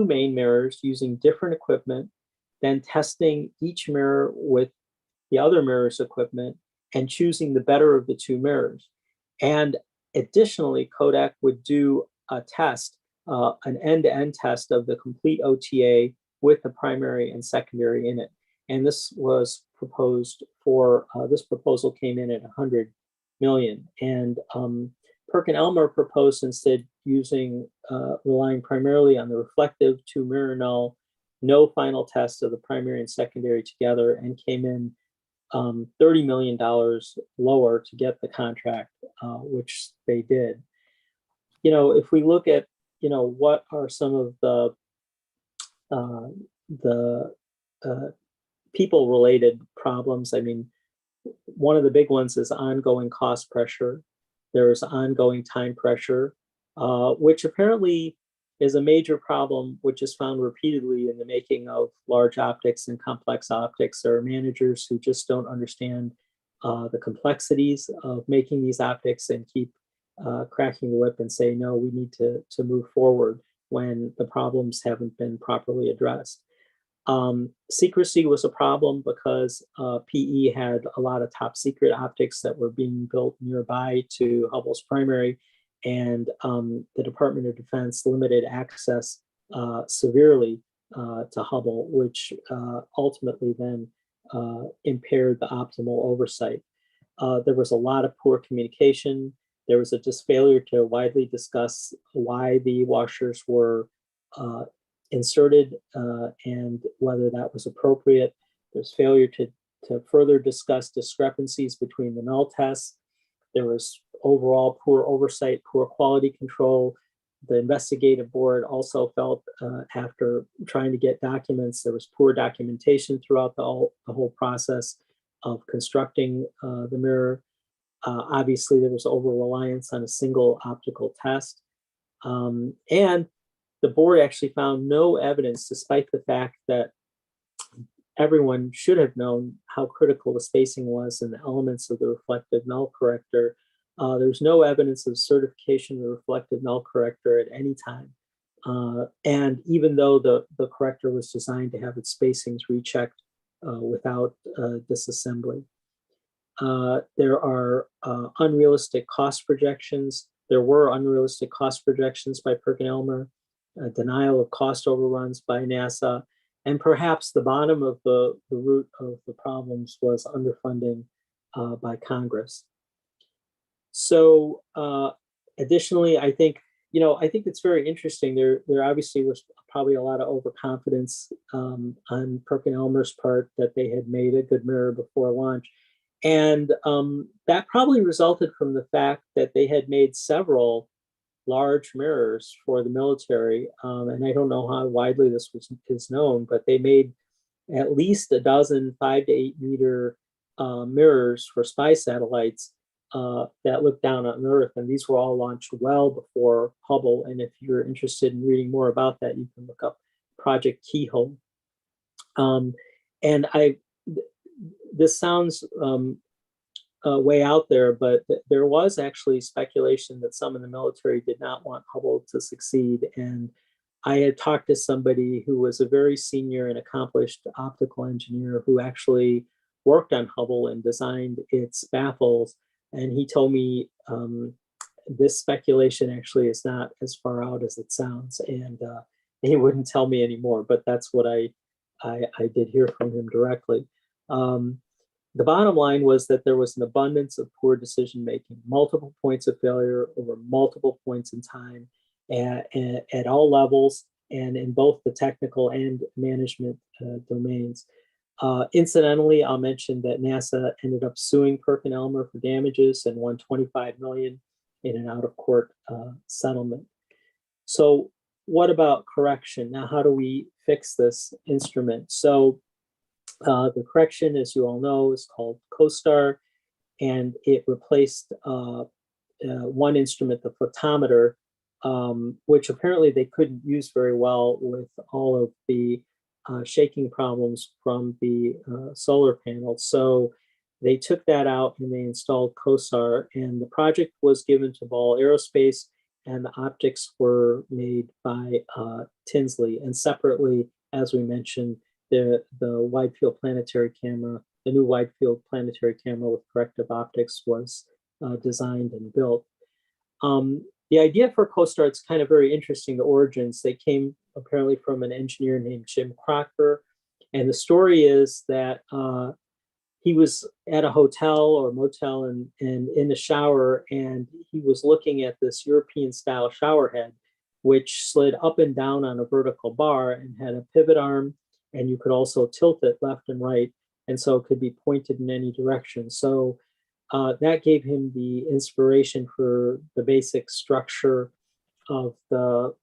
S4: main mirrors using different equipment, then testing each mirror with the other mirror's equipment and choosing the better of the 2 mirrors. And additionally, Kodak would do a test, an end-to-end test of the complete OTA with the primary and secondary in it. And this was proposed this proposal came in at 100 million. And Perkin-Elmer proposed instead relying primarily on the reflective 2 mirror null no final test of the primary and secondary together, and came in $30 million lower to get the contract, which they did. If we look at, what are some of the people-related problems, I mean, one of the big ones is ongoing cost pressure. There is ongoing time pressure, which apparently is a major problem, which is found repeatedly in the making of large optics and complex optics. There are managers who just don't understand the complexities of making these optics and keep cracking the whip and say, no, we need to move forward when the problems haven't been properly addressed. Secrecy was a problem because PE had a lot of top secret optics that were being built nearby to Hubble's primary, and the Department of Defense limited access severely to Hubble, which ultimately then impaired the optimal oversight. There was a lot of poor communication. There was just failure to widely discuss why the washers were inserted and whether that was appropriate. There's failure to further discuss discrepancies between the null tests. There was overall poor oversight, poor quality control. The investigative board also felt after trying to get documents, there was poor documentation throughout the whole process of constructing the mirror. Obviously, there was over-reliance on a single optical test. And the board actually found no evidence, despite the fact that everyone should have known how critical the spacing was and the elements of the reflective null corrector. There's no evidence of certification of the reflective null corrector at any time. And even though the corrector was designed to have its spacings rechecked without disassembly. There are unrealistic cost projections. There were unrealistic cost projections by Perkin-Elmer, denial of cost overruns by NASA, and perhaps the bottom of the root of the problems was underfunding by Congress. So additionally, I think it's very interesting. There obviously was probably a lot of overconfidence on Perkin-Elmer's part that they had made a good mirror before launch. And that probably resulted from the fact that they had made several large mirrors for the military. And I don't know how widely this is known, but they made at least a dozen 5 to 8 meter mirrors for spy satellites that looked down on Earth. And these were all launched well before Hubble. And if you're interested in reading more about that, you can look up Project Keyhole. And this sounds way out there, but there was actually speculation that some in the military did not want Hubble to succeed. And I had talked to somebody who was a very senior and accomplished optical engineer who actually worked on Hubble and designed its baffles. And he told me this speculation actually is not as far out as it sounds. And he wouldn't tell me anymore, but that's what I did hear from him directly. The bottom line was that there was an abundance of poor decision-making, multiple points of failure over multiple points in time at all levels and in both the technical and management domains. Incidentally, I'll mention that NASA ended up suing Perkin-Elmer for damages and won $25 million in an out-of-court settlement. So what about correction? Now, how do we fix this instrument? So the correction, as you all know, is called COSTAR, and it replaced one instrument, the photometer, which apparently they couldn't use very well with all of the shaking problems from the solar panels. So they took that out and they installed COSTAR, and the project was given to Ball Aerospace, and the optics were made by Tinsley. And separately, as we mentioned, the Widefield planetary camera, the new Widefield planetary camera with corrective optics was designed and built. The idea for COSTAR, it's kind of very interesting, the origins. They came apparently from an engineer named Jim Crocker. And the story is that he was at a hotel or motel and in the shower, and he was looking at this European style shower head which slid up and down on a vertical bar and had a pivot arm, and you could also tilt it left and right, and so it could be pointed in any direction. So that gave him the inspiration for the basic structure of the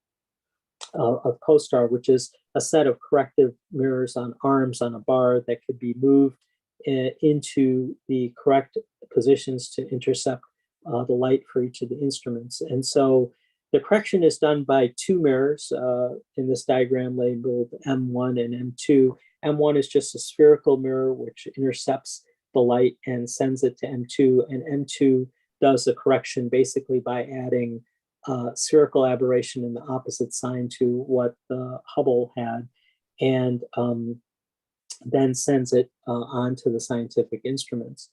S4: of CoStar, which is a set of corrective mirrors on arms on a bar that could be moved into the correct positions to intercept the light for each of the instruments. And so the correction is done by two mirrors in this diagram labeled M1 and M2. M1 is just a spherical mirror which intercepts the light and sends it to M2, and M2 does the correction basically by adding spherical aberration in the opposite sign to what the Hubble had, and then sends it onto the scientific instruments.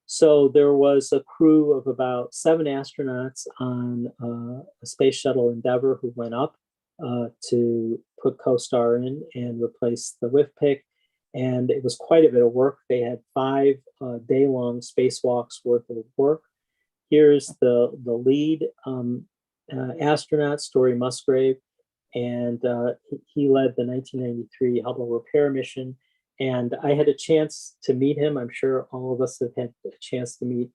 S4: So there was a crew of about 7 astronauts on a space shuttle Endeavour who went up to put CoStar in and replace the WIFPIC. And it was quite a bit of work. They had 5 day-long spacewalks worth of work. Here's the lead astronaut, Story Musgrave, and he led the 1993 Hubble repair mission. And I had a chance to meet him. I'm sure all of us have had a chance to meet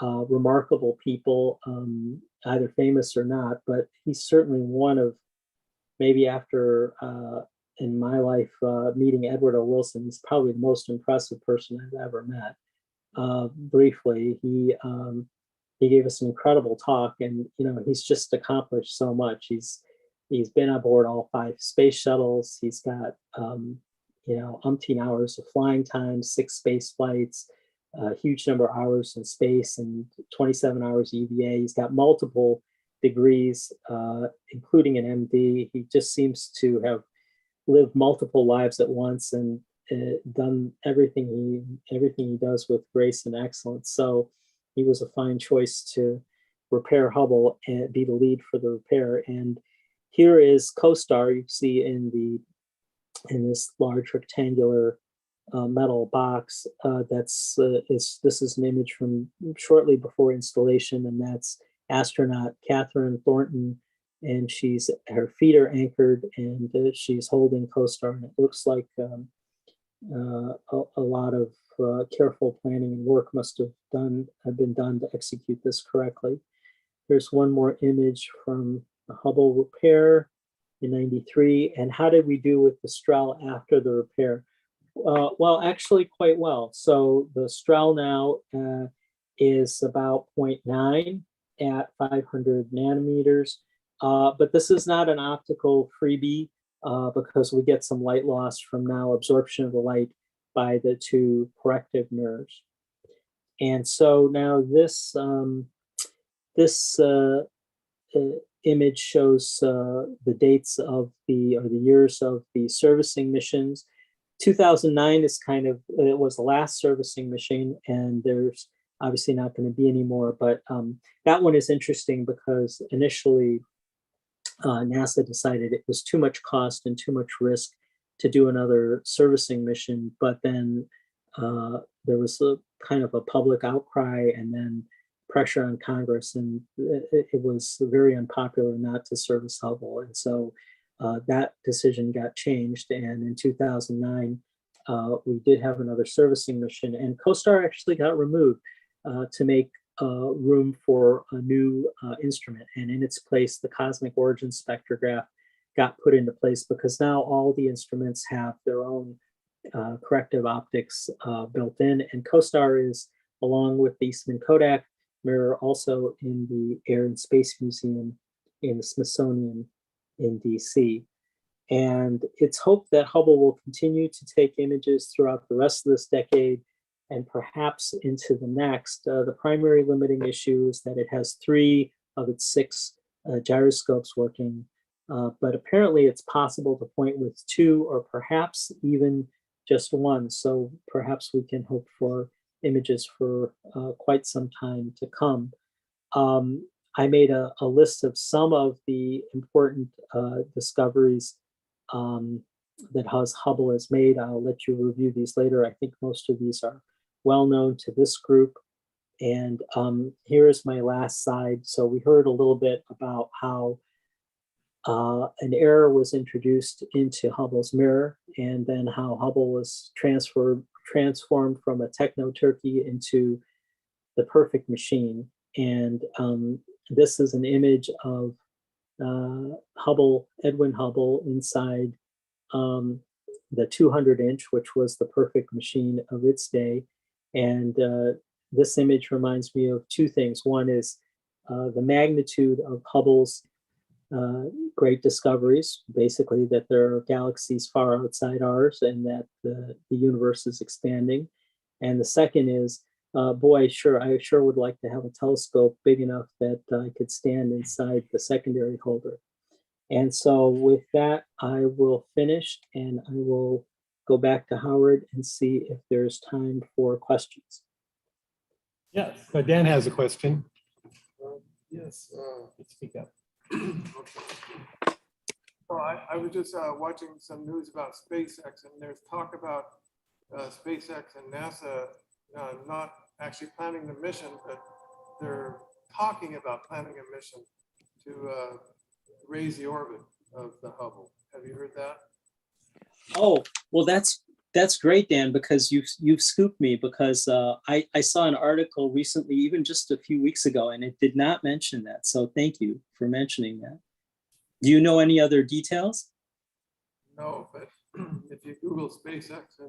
S4: remarkable people, either famous or not, but he's certainly one of, maybe after, in my life, meeting Edward O. Wilson, he's probably the most impressive person I've ever met. Briefly, he gave us an incredible talk, and he's just accomplished so much. He's been aboard all 5 space shuttles. He's got umpteen hours of flying time, 6 space flights, a huge number of hours in space, and 27 hours EVA. He's got multiple degrees, including an MD. He just seems to have lived multiple lives at once and done everything he does with grace and excellence. So he was a fine choice to repair Hubble and be the lead for the repair. And here is CoStar. You see in this large rectangular metal box. This is an image from shortly before installation, and that's astronaut Catherine Thornton, and her feet are anchored, and she's holding CoStar, and it looks like a lot of careful planning and work must have been done to execute this correctly. There's one more image from the Hubble repair in '93. And how did we do with the Strel after the repair? Well, actually quite well. So the Strel now is about 0.9 at 500 nanometers. But this is not an optical freebie because we get some light loss from now absorption of the light by the 2 corrective mirrors. And so now this image shows the dates of the years of the servicing missions. 2009 is it was the last servicing mission, and there's obviously not going to be any more, but that one is interesting because initially NASA decided it was too much cost and too much risk to do another servicing mission, but then there was a kind of a public outcry and then pressure on Congress, and it was very unpopular not to service Hubble. And so that decision got changed. And in 2009, we did have another servicing mission, and CoStar actually got removed to make room for a new instrument. And in its place, the Cosmic Origin Spectrograph got put into place because now all the instruments have their own corrective optics built in. And CoStar is, along with the Eastman Kodak mirror, also in the Air and Space Museum in the Smithsonian in DC. And it's hoped that Hubble will continue to take images throughout the rest of this decade and perhaps into the next. The primary limiting issue is that it has 3 of its 6 gyroscopes working, but apparently it's possible to point with 2 or perhaps even just 1. So perhaps we can hope for images for quite some time to come. I made a list of some of the important discoveries that Hubble has made. I'll let you review these later. I think most of these are well known to this group. And here is my last slide. So we heard a little bit about how an error was introduced into Hubble's mirror, and then how Hubble was transformed from a techno-turkey into the perfect machine. And this is an image of Hubble, Edwin Hubble, inside the 200-inch, which was the perfect machine of its day. And this image reminds me of two things. One is the magnitude of Hubble's great discoveries, basically that there are galaxies far outside ours and that the universe is expanding. And the second is, boy, I sure would like to have a telescope big enough that I could stand inside the secondary holder. And so with that, I will finish and I will go back to Howard and see if there's time for questions.
S1: Yes, so Dan has a question.
S5: Yes.
S1: Speak up.
S5: Well, I was just watching some news about SpaceX, and there's talk about SpaceX and NASA not actually planning the mission, but they're talking about planning a mission to raise the orbit of the Hubble. Have you heard that?
S4: Oh, well, that's great, Dan, because you've scooped me, because I saw an article recently, even just a few weeks ago, and it did not mention that. So thank you for mentioning that. Do you know any other details?
S5: No, but if you Google SpaceX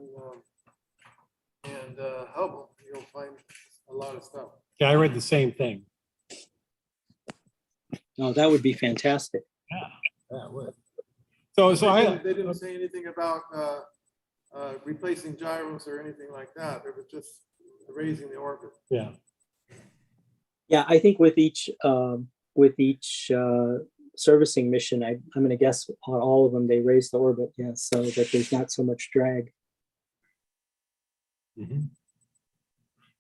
S5: and Hubble, you'll find a lot of stuff.
S1: Yeah, I read the same thing.
S4: Oh, that would be fantastic.
S1: That would. So
S5: They didn't say anything about replacing gyros or anything like that. It was just raising the orbit.
S1: yeah.
S4: Yeah, I think with each servicing mission, I'm going to guess on all of them they raise the orbit, yes, so that there's not so much drag.
S1: Mhm.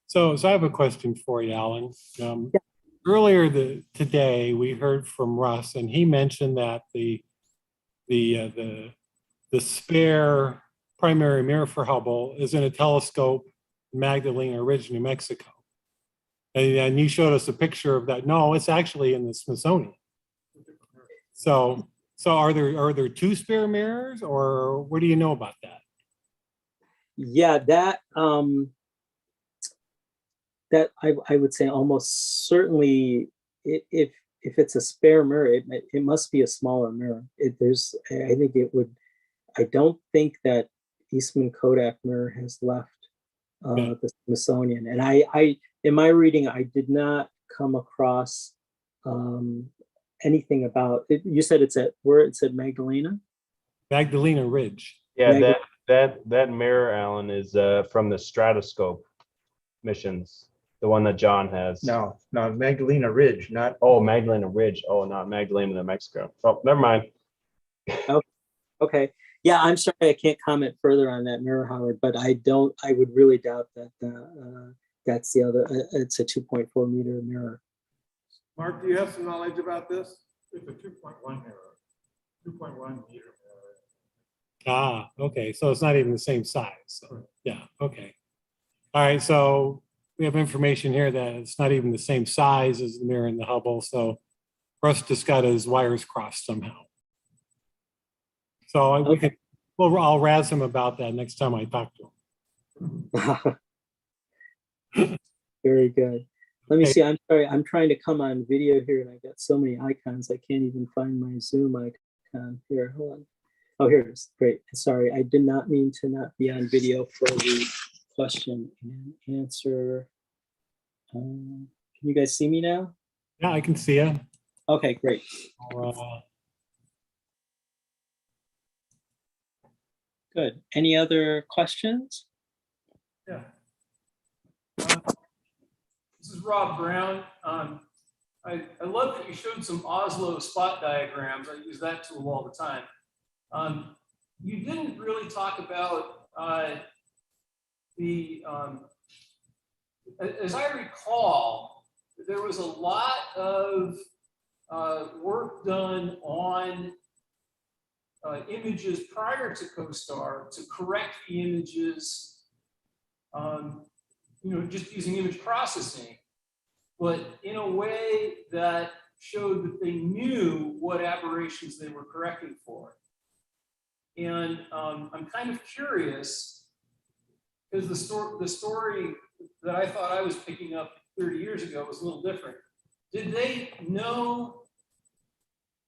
S1: So I have a question for you, Alan. Earlier today, we heard from Russ, and he mentioned that the spare primary mirror for Hubble is in a telescope in Magdalena Ridge, New Mexico. And you showed us a picture of that. No, it's actually in the Smithsonian. So are there two spare mirrors, or what do you know about that?
S4: Yeah, that I would say almost certainly, if it's a spare mirror, it must be a smaller mirror. I don't think that Eastman Kodak mirror has left the Smithsonian. And I in my reading, I did not come across anything about it. You said it's at Magdalena?
S1: Magdalena Ridge.
S6: Yeah, that mirror, Alan, is from the Stratoscope missions, the one that John has.
S7: No, Magdalena Ridge, not.
S6: Oh, Magdalena Ridge. Oh, not Magdalena, New Mexico. Oh, never mind.
S4: Okay. Yeah, I'm sorry, I can't comment further on that mirror, Howard, but I would really doubt that that's the other, it's a 2.4 meter mirror.
S5: Mark, do you have some knowledge about this?
S8: It's a 2.1 mirror, 2.1 meter mirror.
S1: Ah, okay. So it's not even the same size. So, yeah, okay. All right. So we have information here that it's not even the same size as the mirror in the Hubble. So Russ just got his wires crossed somehow. So I'll razz him about that next time I talk to him.
S4: Very good. Let me see. I'm sorry. I'm trying to come on video here, and I got so many icons. I can't even find my Zoom icon here. Hold on. Oh, here it is. Great. Sorry, I did not mean to not be on video for the question and answer. Can you guys see me now?
S1: Yeah, I can see you.
S4: Okay, great. Good. Any other questions?
S5: Yeah. This is Rob Brown. I love that you showed some Oslo spot diagrams. I use that tool all the time. You didn't really talk about as I recall, there was a lot of work done on images prior to CoStar to correct the images, just using image processing, but in a way that
S9: showed that they knew what aberrations they were correcting for. And I'm kind of curious, because the story that I thought I was picking up 30 years ago was a little different. Did they know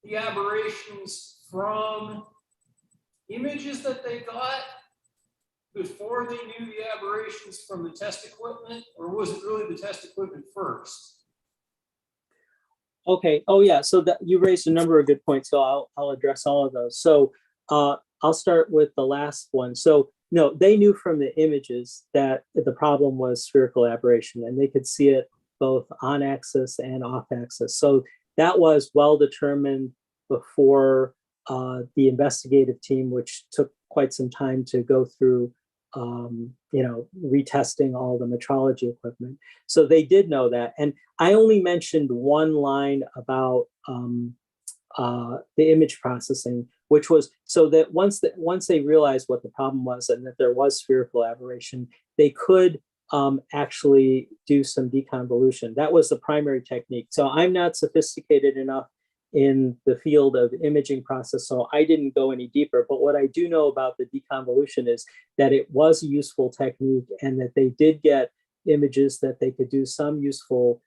S9: the aberrations from images that they got before they knew the aberrations from the test equipment, or was it really the test equipment first?
S4: Okay. Oh yeah. So that you raised a number of good points. So I'll address all of those. So I'll start with the last one. So no, they knew from the images that the problem was spherical aberration, and they could see it both on axis and off axis. So that was well determined before the investigative team, which took quite some time to go through, retesting all the metrology equipment. So they did know that. And I only mentioned one line about the image processing, which was so that once they realized what the problem was and that there was spherical aberration, they could actually do some deconvolution. That was the primary technique. So I'm not sophisticated enough in the field of imaging process, so I didn't go any deeper. But what I do know about the deconvolution is that it was a useful technique, and that they did get images that they could do some useful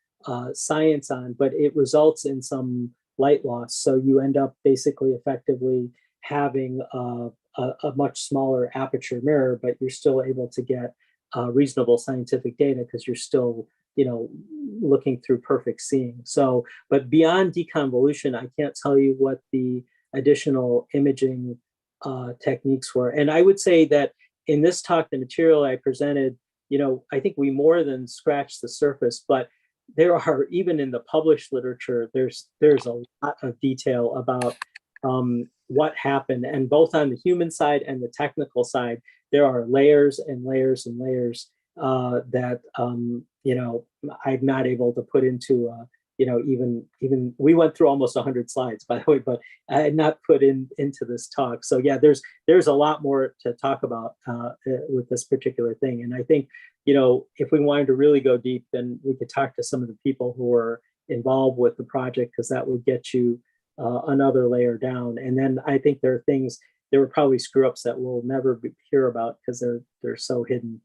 S4: science on, but it results in some light loss. So you end up basically effectively having a much smaller aperture mirror, but you're still able to get reasonable scientific data because you're still, looking through perfect seeing. So, but beyond deconvolution, I can't tell you what the additional imaging techniques were. And I would say that in this talk, the material I presented, I think we more than scratched the surface, but there are, even in the published literature, there's a lot of detail about what happened. And both on the human side and the technical side, there are layers and layers and layers that I'm not able to put into even we went through almost 100 slides, by the way, but I had not put into this talk. So yeah, there's a lot more to talk about with this particular thing. And I think, if we wanted to really go deep, then we could talk to some of the people who are involved with the project, because that would get you another layer down. And then I think there were probably screw ups that we'll never hear about because they're so hidden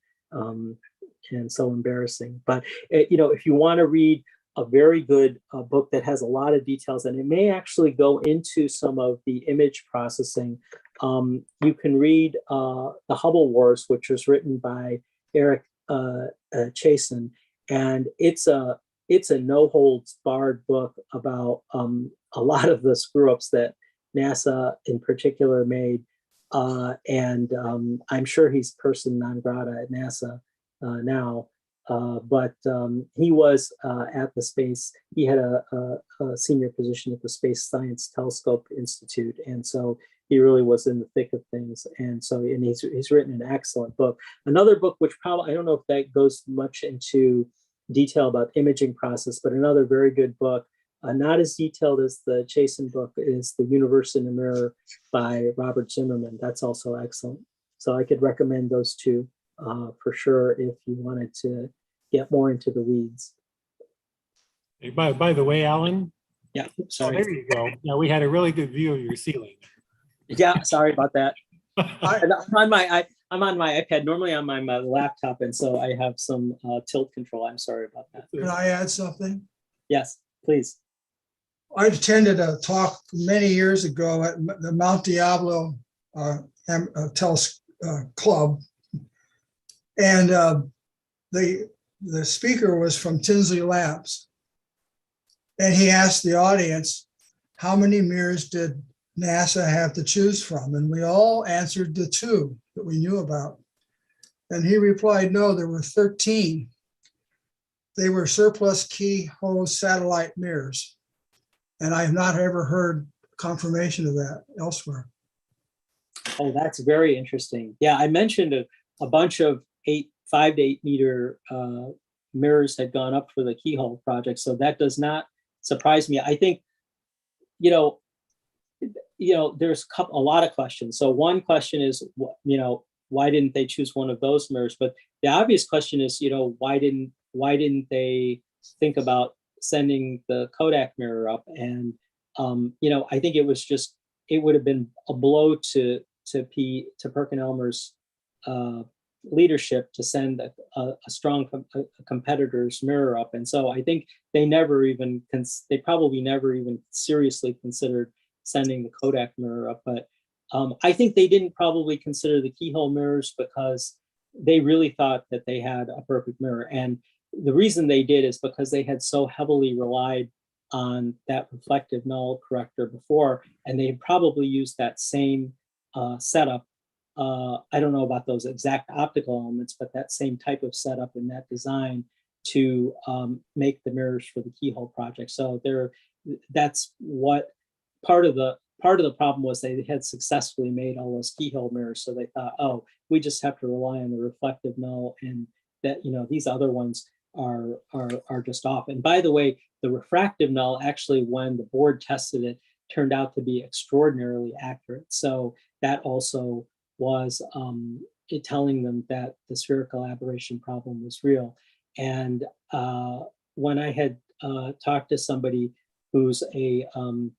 S4: and so embarrassing. But if you want to read a very good book that has a lot of details, and it may actually go into some of the image processing, you can read the Hubble Wars, which was written by Eric Chasen, and it's a no holds barred book about a lot of the screw ups that NASA in particular made. And I'm sure he's person non grata at NASA now, but he was at the space. He had a senior position at the Space Science Telescope Institute, and so he really was in the thick of things. And he's written an excellent book. Another book, which probably, I don't know if that goes much into detail about imaging process, but another very good book, not as detailed as the Chasen book, is The Universe in a Mirror by Robert Zimmerman. That's also excellent. So I could recommend those two for sure if you wanted to get more into the weeds.
S1: Hey, by the way, Alan.
S4: Yeah,
S1: Oh,
S4: sorry.
S1: there you go. Yeah, we had a really good view of your ceiling.
S4: Yeah, sorry about that. I'm on my iPad, normally on my laptop, and so I have some tilt control. I'm sorry about that.
S10: Can I add something?
S4: Yes, please.
S10: I attended a talk many years ago at the Mount Diablo Club, and the speaker was from Tinsley Labs, and he asked the audience, how many mirrors did NASA have to choose from? And we all answered the two that we knew about. And he replied, no, there were 13. They were surplus keyhole satellite mirrors. And I have not ever heard confirmation of that elsewhere.
S4: Oh, that's very interesting. Yeah, I mentioned a bunch of 5 to 8 meter mirrors had gone up for the Keyhole project. So that does not surprise me. I think, there's a lot of questions. So one question is, why didn't they choose one of those mirrors? But the obvious question is, why didn't they think about sending the Kodak mirror up. And, I think it would have been a blow to Perkin-Elmer's leadership to send a strong competitor's mirror up. And so I think they probably never even seriously considered sending the Kodak mirror up. But I think they didn't probably consider the keyhole mirrors because they really thought that they had a perfect mirror. And the reason they did is because they had so heavily relied on that reflective null corrector before, and they had probably used that same setup. I don't know about those exact optical elements, but that same type of setup in that design to make the mirrors for the Keyhole project. So that's what part of the problem was. They had successfully made all those keyhole mirrors, so they thought, oh, we just have to rely on the reflective null, and that these other ones are just off. And by the way, the refractive null actually, when the board tested it, turned out to be extraordinarily accurate. So that also was it telling them that the spherical aberration problem was real. And when I had talked to somebody who's who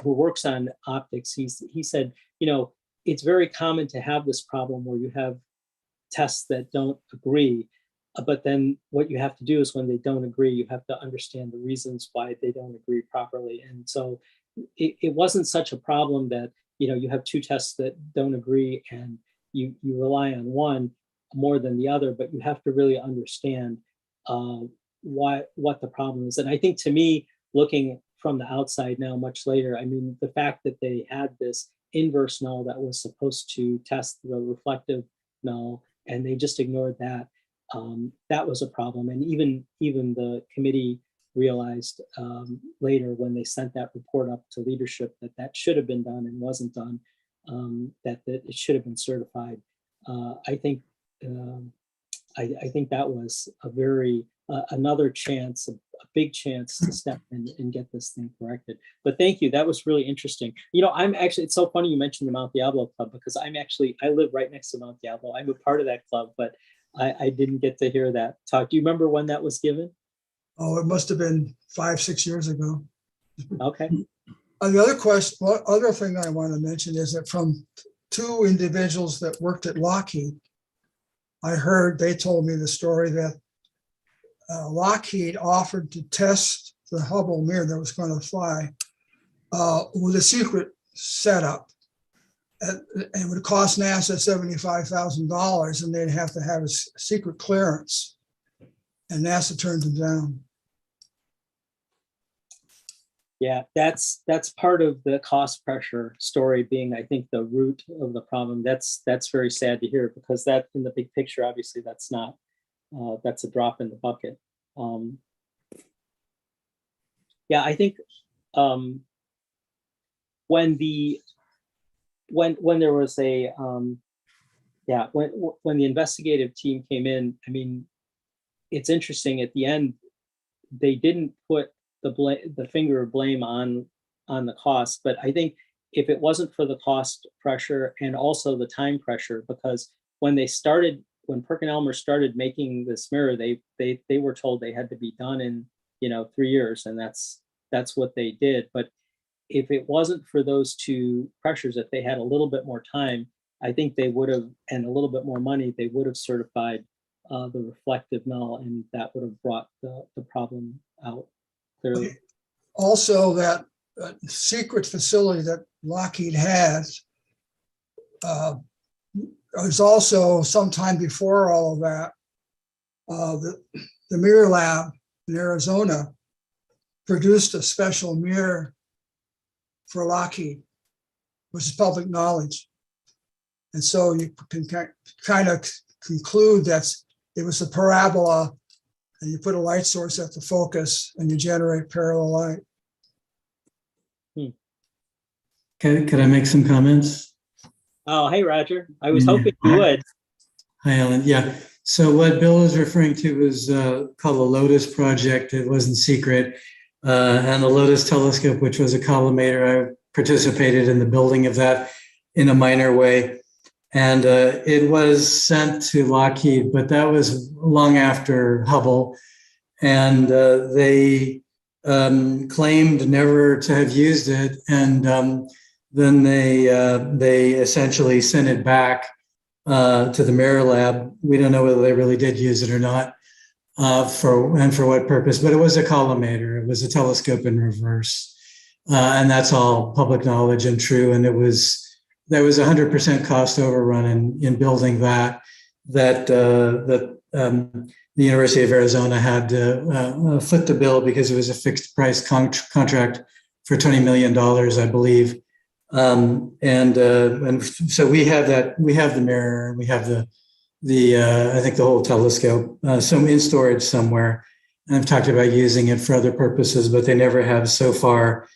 S4: works on optics, he said, it's very common to have this problem where you have tests that don't agree, but then what you have to do is when they don't agree, you have to understand the reasons why they don't agree properly. And so it wasn't such a problem that you have two tests that don't agree and you rely on one more than the other, but you have to really understand what the problem is. And I think, to me, looking from the outside now, much later, I mean, the fact that they had this inverse null that was supposed to test the reflective null, and they just ignored that, that was a problem. And even the committee realized later, when they sent that report up to leadership, that should have been done and wasn't done, that it should have been certified. I think that was a very another chance, a big chance to step in and get this thing corrected. But thank you, that was really interesting. I'm actually, it's so funny you mentioned the Mount Diablo Club, because I live right next to Mount Diablo. I'm a part of that club, but I didn't get to hear that talk. Do you remember when that was given?
S10: Oh, it must have been 5-6 years ago.
S4: Okay.
S10: The other thing I want to mention is that from two individuals that worked at Lockheed, they told me the story that Lockheed offered to test the Hubble mirror that was going to fly with a secret setup. And it would cost NASA $75,000, and they'd have to have a secret clearance. And NASA turned them down.
S4: Yeah, that's part of the cost pressure story being, I think, the root of the problem. That's very sad to hear, because that, in the big picture, obviously, that's not that's a drop in the bucket. Yeah, I think when there was a when the investigative team came in, I mean, it's interesting. At the end, they didn't put the finger of blame on the cost, but I think if it wasn't for the cost pressure and also the time pressure, because when Perkin-Elmer started making this mirror, they were told they had to be done in 3 years, and that's what they did. But if it wasn't for those two pressures, if they had a little bit more time, I think they would have, and a little bit more money, they would have certified the reflective null, and that would have brought the problem out clearly.
S10: Also, that secret facility that Lockheed has was also, sometime before all of that, the mirror lab in Arizona produced a special mirror for Lockheed, which is public knowledge. And so you can kind of conclude that it was a parabola, and you put a light source at the focus and you generate parallel light.
S11: Could I make some comments?
S4: Oh, hey, Roger. I was hoping you would.
S11: Hi, Ellen. Yeah. So what Bill is referring to was called the Lotus Project. It wasn't secret. And the Lotus telescope, which was a collimator, I participated in the building of that in a minor way. And it was sent to Lockheed, but that was long after Hubble. and they claimed never to have used it, and then they essentially sent it back to the Mirror Lab. We don't know whether they really did use it or not, for what purpose, but it was a collimator. It was a telescope in reverse, and that's all public knowledge and true. And there was 100% cost overrun in building that. The University of Arizona had to foot the bill because it was a fixed price contract for $20 million, I believe. And so we have that. We have the mirror. We have the I think the whole telescope, some in storage somewhere. And I've talked about using it for other purposes, but they never have so far.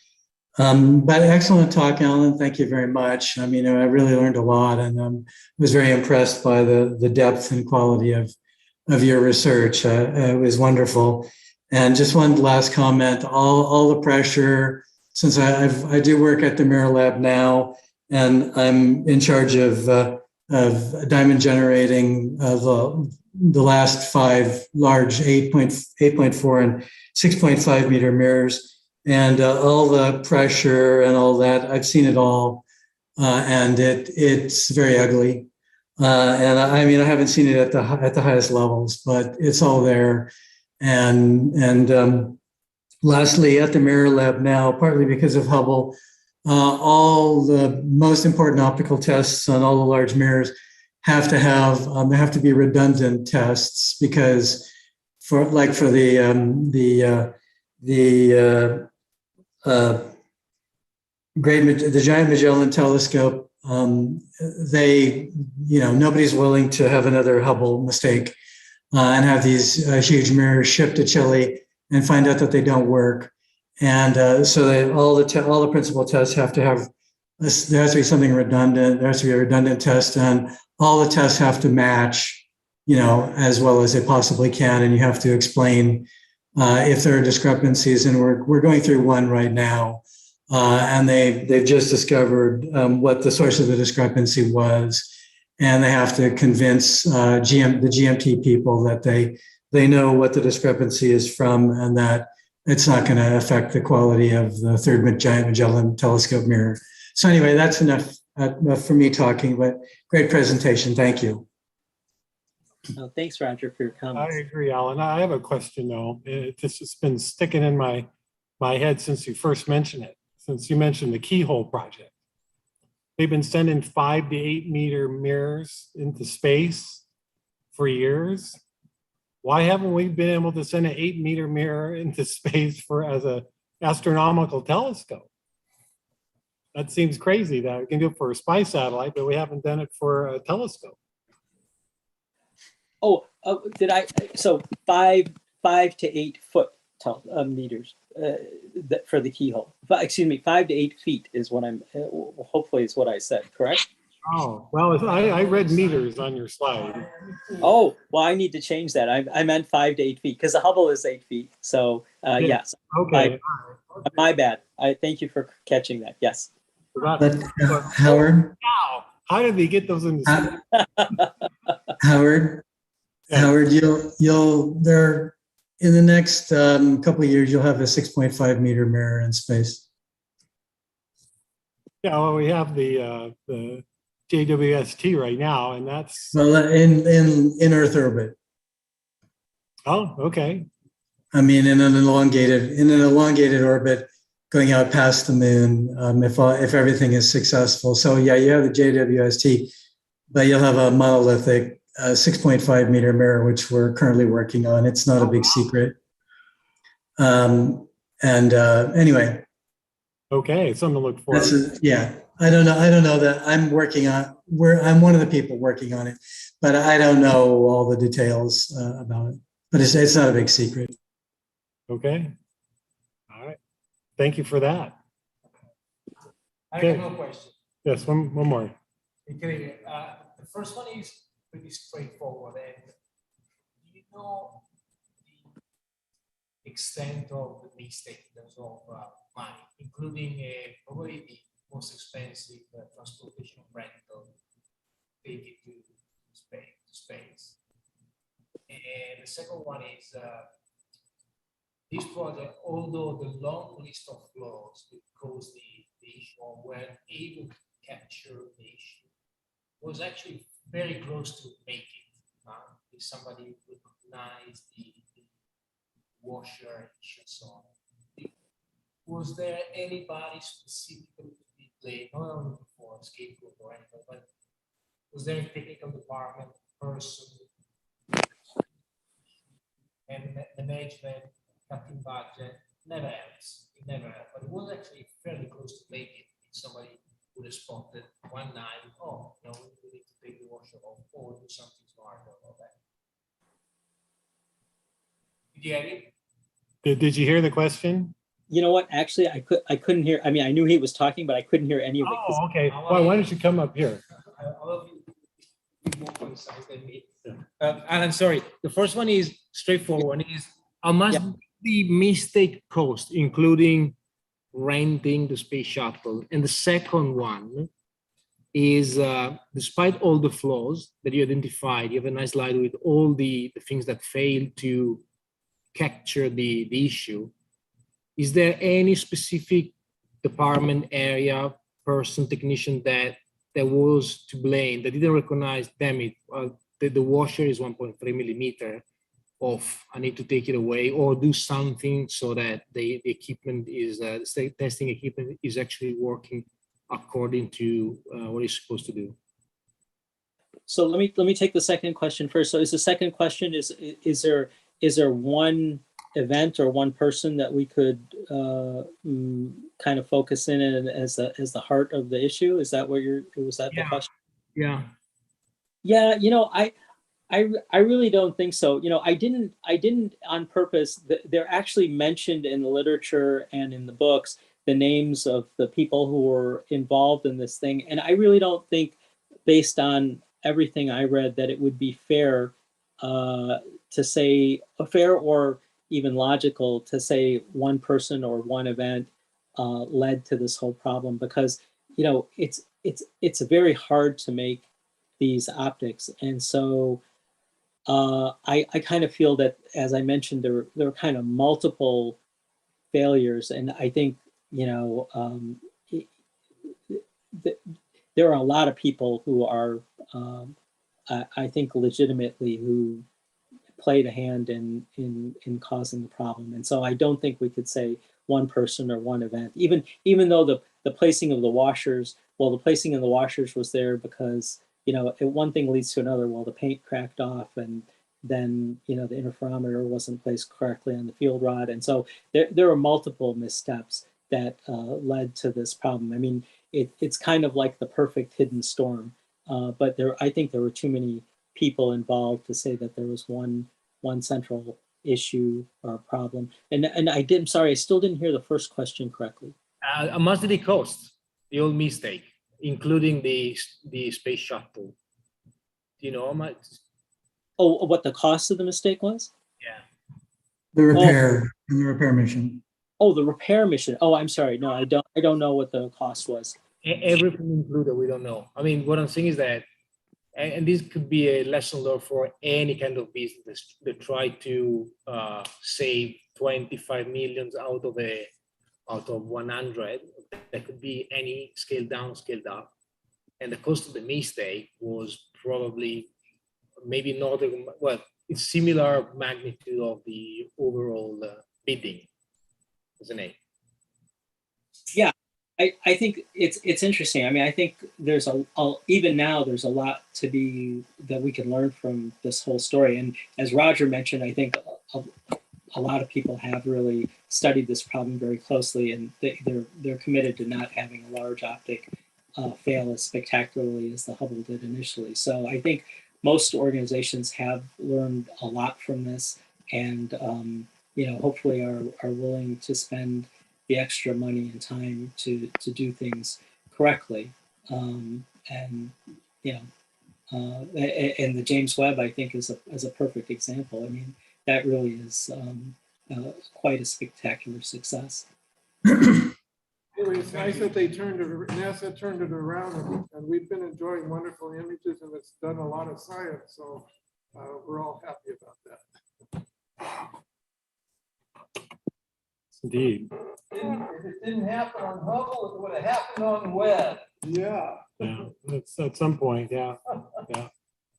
S11: But excellent talk, Alan. Thank you very much. I mean, I really learned a lot, and was very impressed by the depth and quality of your research. It was wonderful. And just one last comment: all the pressure, since I do work at the Mirror Lab now, and I'm in charge of diamond generating the last 5 large 8.4 and 6.5 meter mirrors. And all the pressure and all that, I've seen it all, and it's very ugly. And I mean, I haven't seen it at the highest levels, but it's all there. And lastly, at the Mirror Lab now, partly because of Hubble, all the most important optical tests on all the large mirrors have to be redundant tests, because the Giant Magellan Telescope, nobody's willing to have another Hubble mistake and have these huge mirrors shipped to Chile and find out that they don't work. And so all the principal tests have to have, there has to be something redundant. There has to be a redundant test, and all the tests have to match, as well as they possibly can. And you have to explain if there are discrepancies, and we're going through one right now, and they've just discovered what the source of the discrepancy was, and they have to convince the GMT people that they know what the discrepancy is from, and that it's not going to affect the quality of the third Giant Magellan Telescope mirror. So anyway, that's enough for me talking. But great presentation, thank you.
S4: Oh, thanks, Roger, for your comments.
S1: I agree, Alan. I have a question though. It's been sticking in my head since you first mentioned it. Since you mentioned the Keyhole Project, they've been sending 5 to 8 meter mirrors into space for years. Why haven't we been able to send an 8 meter mirror into space as an astronomical telescope? That seems crazy that we can do it for a spy satellite, but we haven't done it for a telescope.
S4: Oh, so 5 to 8 foot meters for the keyhole. 5 to 8 feet is what hopefully is what I said, correct?
S1: Oh, well, I read meters on your slide.
S4: Oh, well, I need to change that. I meant 5 to 8 feet, because the Hubble is 8 feet. So yes.
S1: Okay.
S4: My bad. I thank you for catching that. Yes.
S11: But Howard,
S1: Wow, how did they get those in the
S11: Howard,
S1: Yeah.
S11: Howard, you'll there in the next couple of years, you'll have a 6.5 meter mirror in space.
S1: Yeah, well, we have the JWST right now, and that's
S11: In Earth orbit.
S1: okay.
S11: I mean, in an elongated orbit, going out past the moon, if everything is successful. So yeah, you have the JWST, but you'll have a monolithic 6.5 meter mirror, which we're currently working on. It's not a big secret. Anyway.
S1: Okay, something to look forward to.
S11: Yeah, I don't know that I'm working on. I'm one of the people working on it, but I don't know all the details about it. But it's not a big secret.
S1: Okay. All right. Thank you for that.
S8: I
S1: Okay.
S8: have no question.
S1: Yes, one more.
S8: Okay, the first one is pretty straightforward. And do you know the extent of the mistake in terms of money, including probably the most expensive transportation rental take it to space? And the second one is this project, although the long list of flaws that caused the issue or were able to capture the issue, was actually very close to making it. If somebody recognized the washer issue and so on. Was there anybody specifically to be blamed, not only for scapegoat or anything, but was there a technical department person and the management cutting budget? Never helps. It never helps. But it was actually fairly close to making it. If somebody would have spotted one night, oh, no, we need to take the washer off or do something smart about that. Did you get it?
S1: Did you hear the question?
S4: You know what? Actually, I couldn't hear. I mean, I knew he was talking, but I couldn't hear any of it.
S1: Oh, okay. Why don't you come up here?
S8: All of you be more concise than me. Alan, sorry. The first one is straightforward. One is how much the mistake cost, including renting the space shuttle. And the second one is, despite all the flaws that you identified, you have a nice slide with all the things that failed to capture the issue. Is there any specific department, area, person, technician that was to blame, that didn't recognize, damn it, the washer is 1.3 millimeter off, I need to take it away, or do something so that the equipment is, the testing equipment is actually working according to what it's supposed to do?
S4: So let me take the second question first. So is the second question, is there one event or one person that we could kind of focus in as the heart of the issue? Is that what was that the question?
S1: Yeah.
S4: Yeah, you know, I really don't think so. You know, I didn't on purpose. They're actually mentioned in the literature and in the books, the names of the people who were involved in this thing. And I really don't think, based on everything I read, that it would be fair to say, fair or even logical to say one person or one event led to this whole problem, because, you know, it's very hard to make these optics. And so I kind of feel that, as I mentioned, there were kind of multiple failures. And I think, you know, there are a lot of people who are, I think, legitimately who played a hand in causing the problem. And so I don't think we could say one person or one event, even though the placing of the washers, well, the placing of the washers was there because, you know, one thing leads to another. Well, the paint cracked off, and then, you know, the interferometer wasn't placed correctly on the field rod. And so there are multiple missteps that led to this problem. I mean, it's kind of like the perfect hidden storm, but I think there were too many people involved to say that there was one central issue or problem. And I'm sorry, I still didn't hear the first question correctly.
S8: How much did it cost, the old mistake, including the space shuttle? Do you know how much?
S4: Oh, what the cost of the mistake was?
S8: Yeah.
S11: The repair and the repair mission.
S4: Oh, the repair mission. Oh, I'm sorry. No, I don't know what the cost was.
S8: Everything included, we don't know. I mean, what I'm saying is that, and this could be a lesson learned for any kind of business that try to save 25 millions out of 100. That could be any scale down, scaled up. And the cost of the mistake was probably maybe not, well, it's similar magnitude of the overall bidding, isn't it?
S4: Yeah, I think it's interesting. I mean, I think there's even now there's a lot that we can learn from this whole story. And as Roger mentioned, I think a lot of people have really studied this problem very closely, and they're committed to not having a large optic fail as spectacularly as the Hubble did initially. So I think most organizations have learned a lot from this, and you know, hopefully are willing to spend the extra money and time to do things correctly. And you know, and the James Webb, I think, is a perfect example. I mean, that really is quite a spectacular success.
S5: Anyway, it's nice that NASA turned it around, and we've been enjoying wonderful images, and it's done a lot of science. So we're all happy about that.
S1: indeed.
S9: If it didn't happen on Hubble, it would have happened on the web.
S5: Yeah.
S1: Yeah, that's at some point, yeah.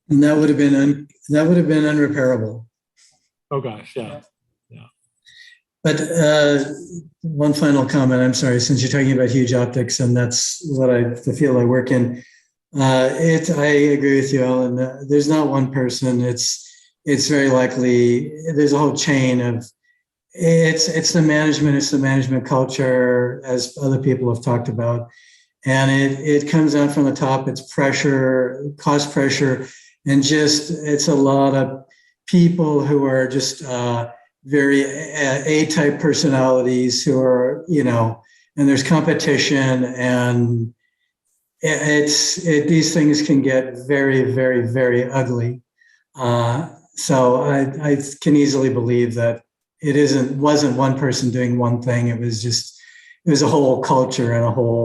S11: And that would have been unrepairable.
S1: Oh, gosh, yeah.
S11: But one final comment, I'm sorry, since you're talking about huge optics, and that's what the field I work in. I agree with you, Alan. There's not one person. It's very likely there's a whole chain of. It's the management culture, as other people have talked about, and it comes down from the top. It's pressure, cost pressure, and just it's a lot of people who are just. Very A-type personalities who are, and there's competition, and these things can get very, very, very ugly. So I can easily believe that it wasn't one person doing one thing. It was a whole culture and a whole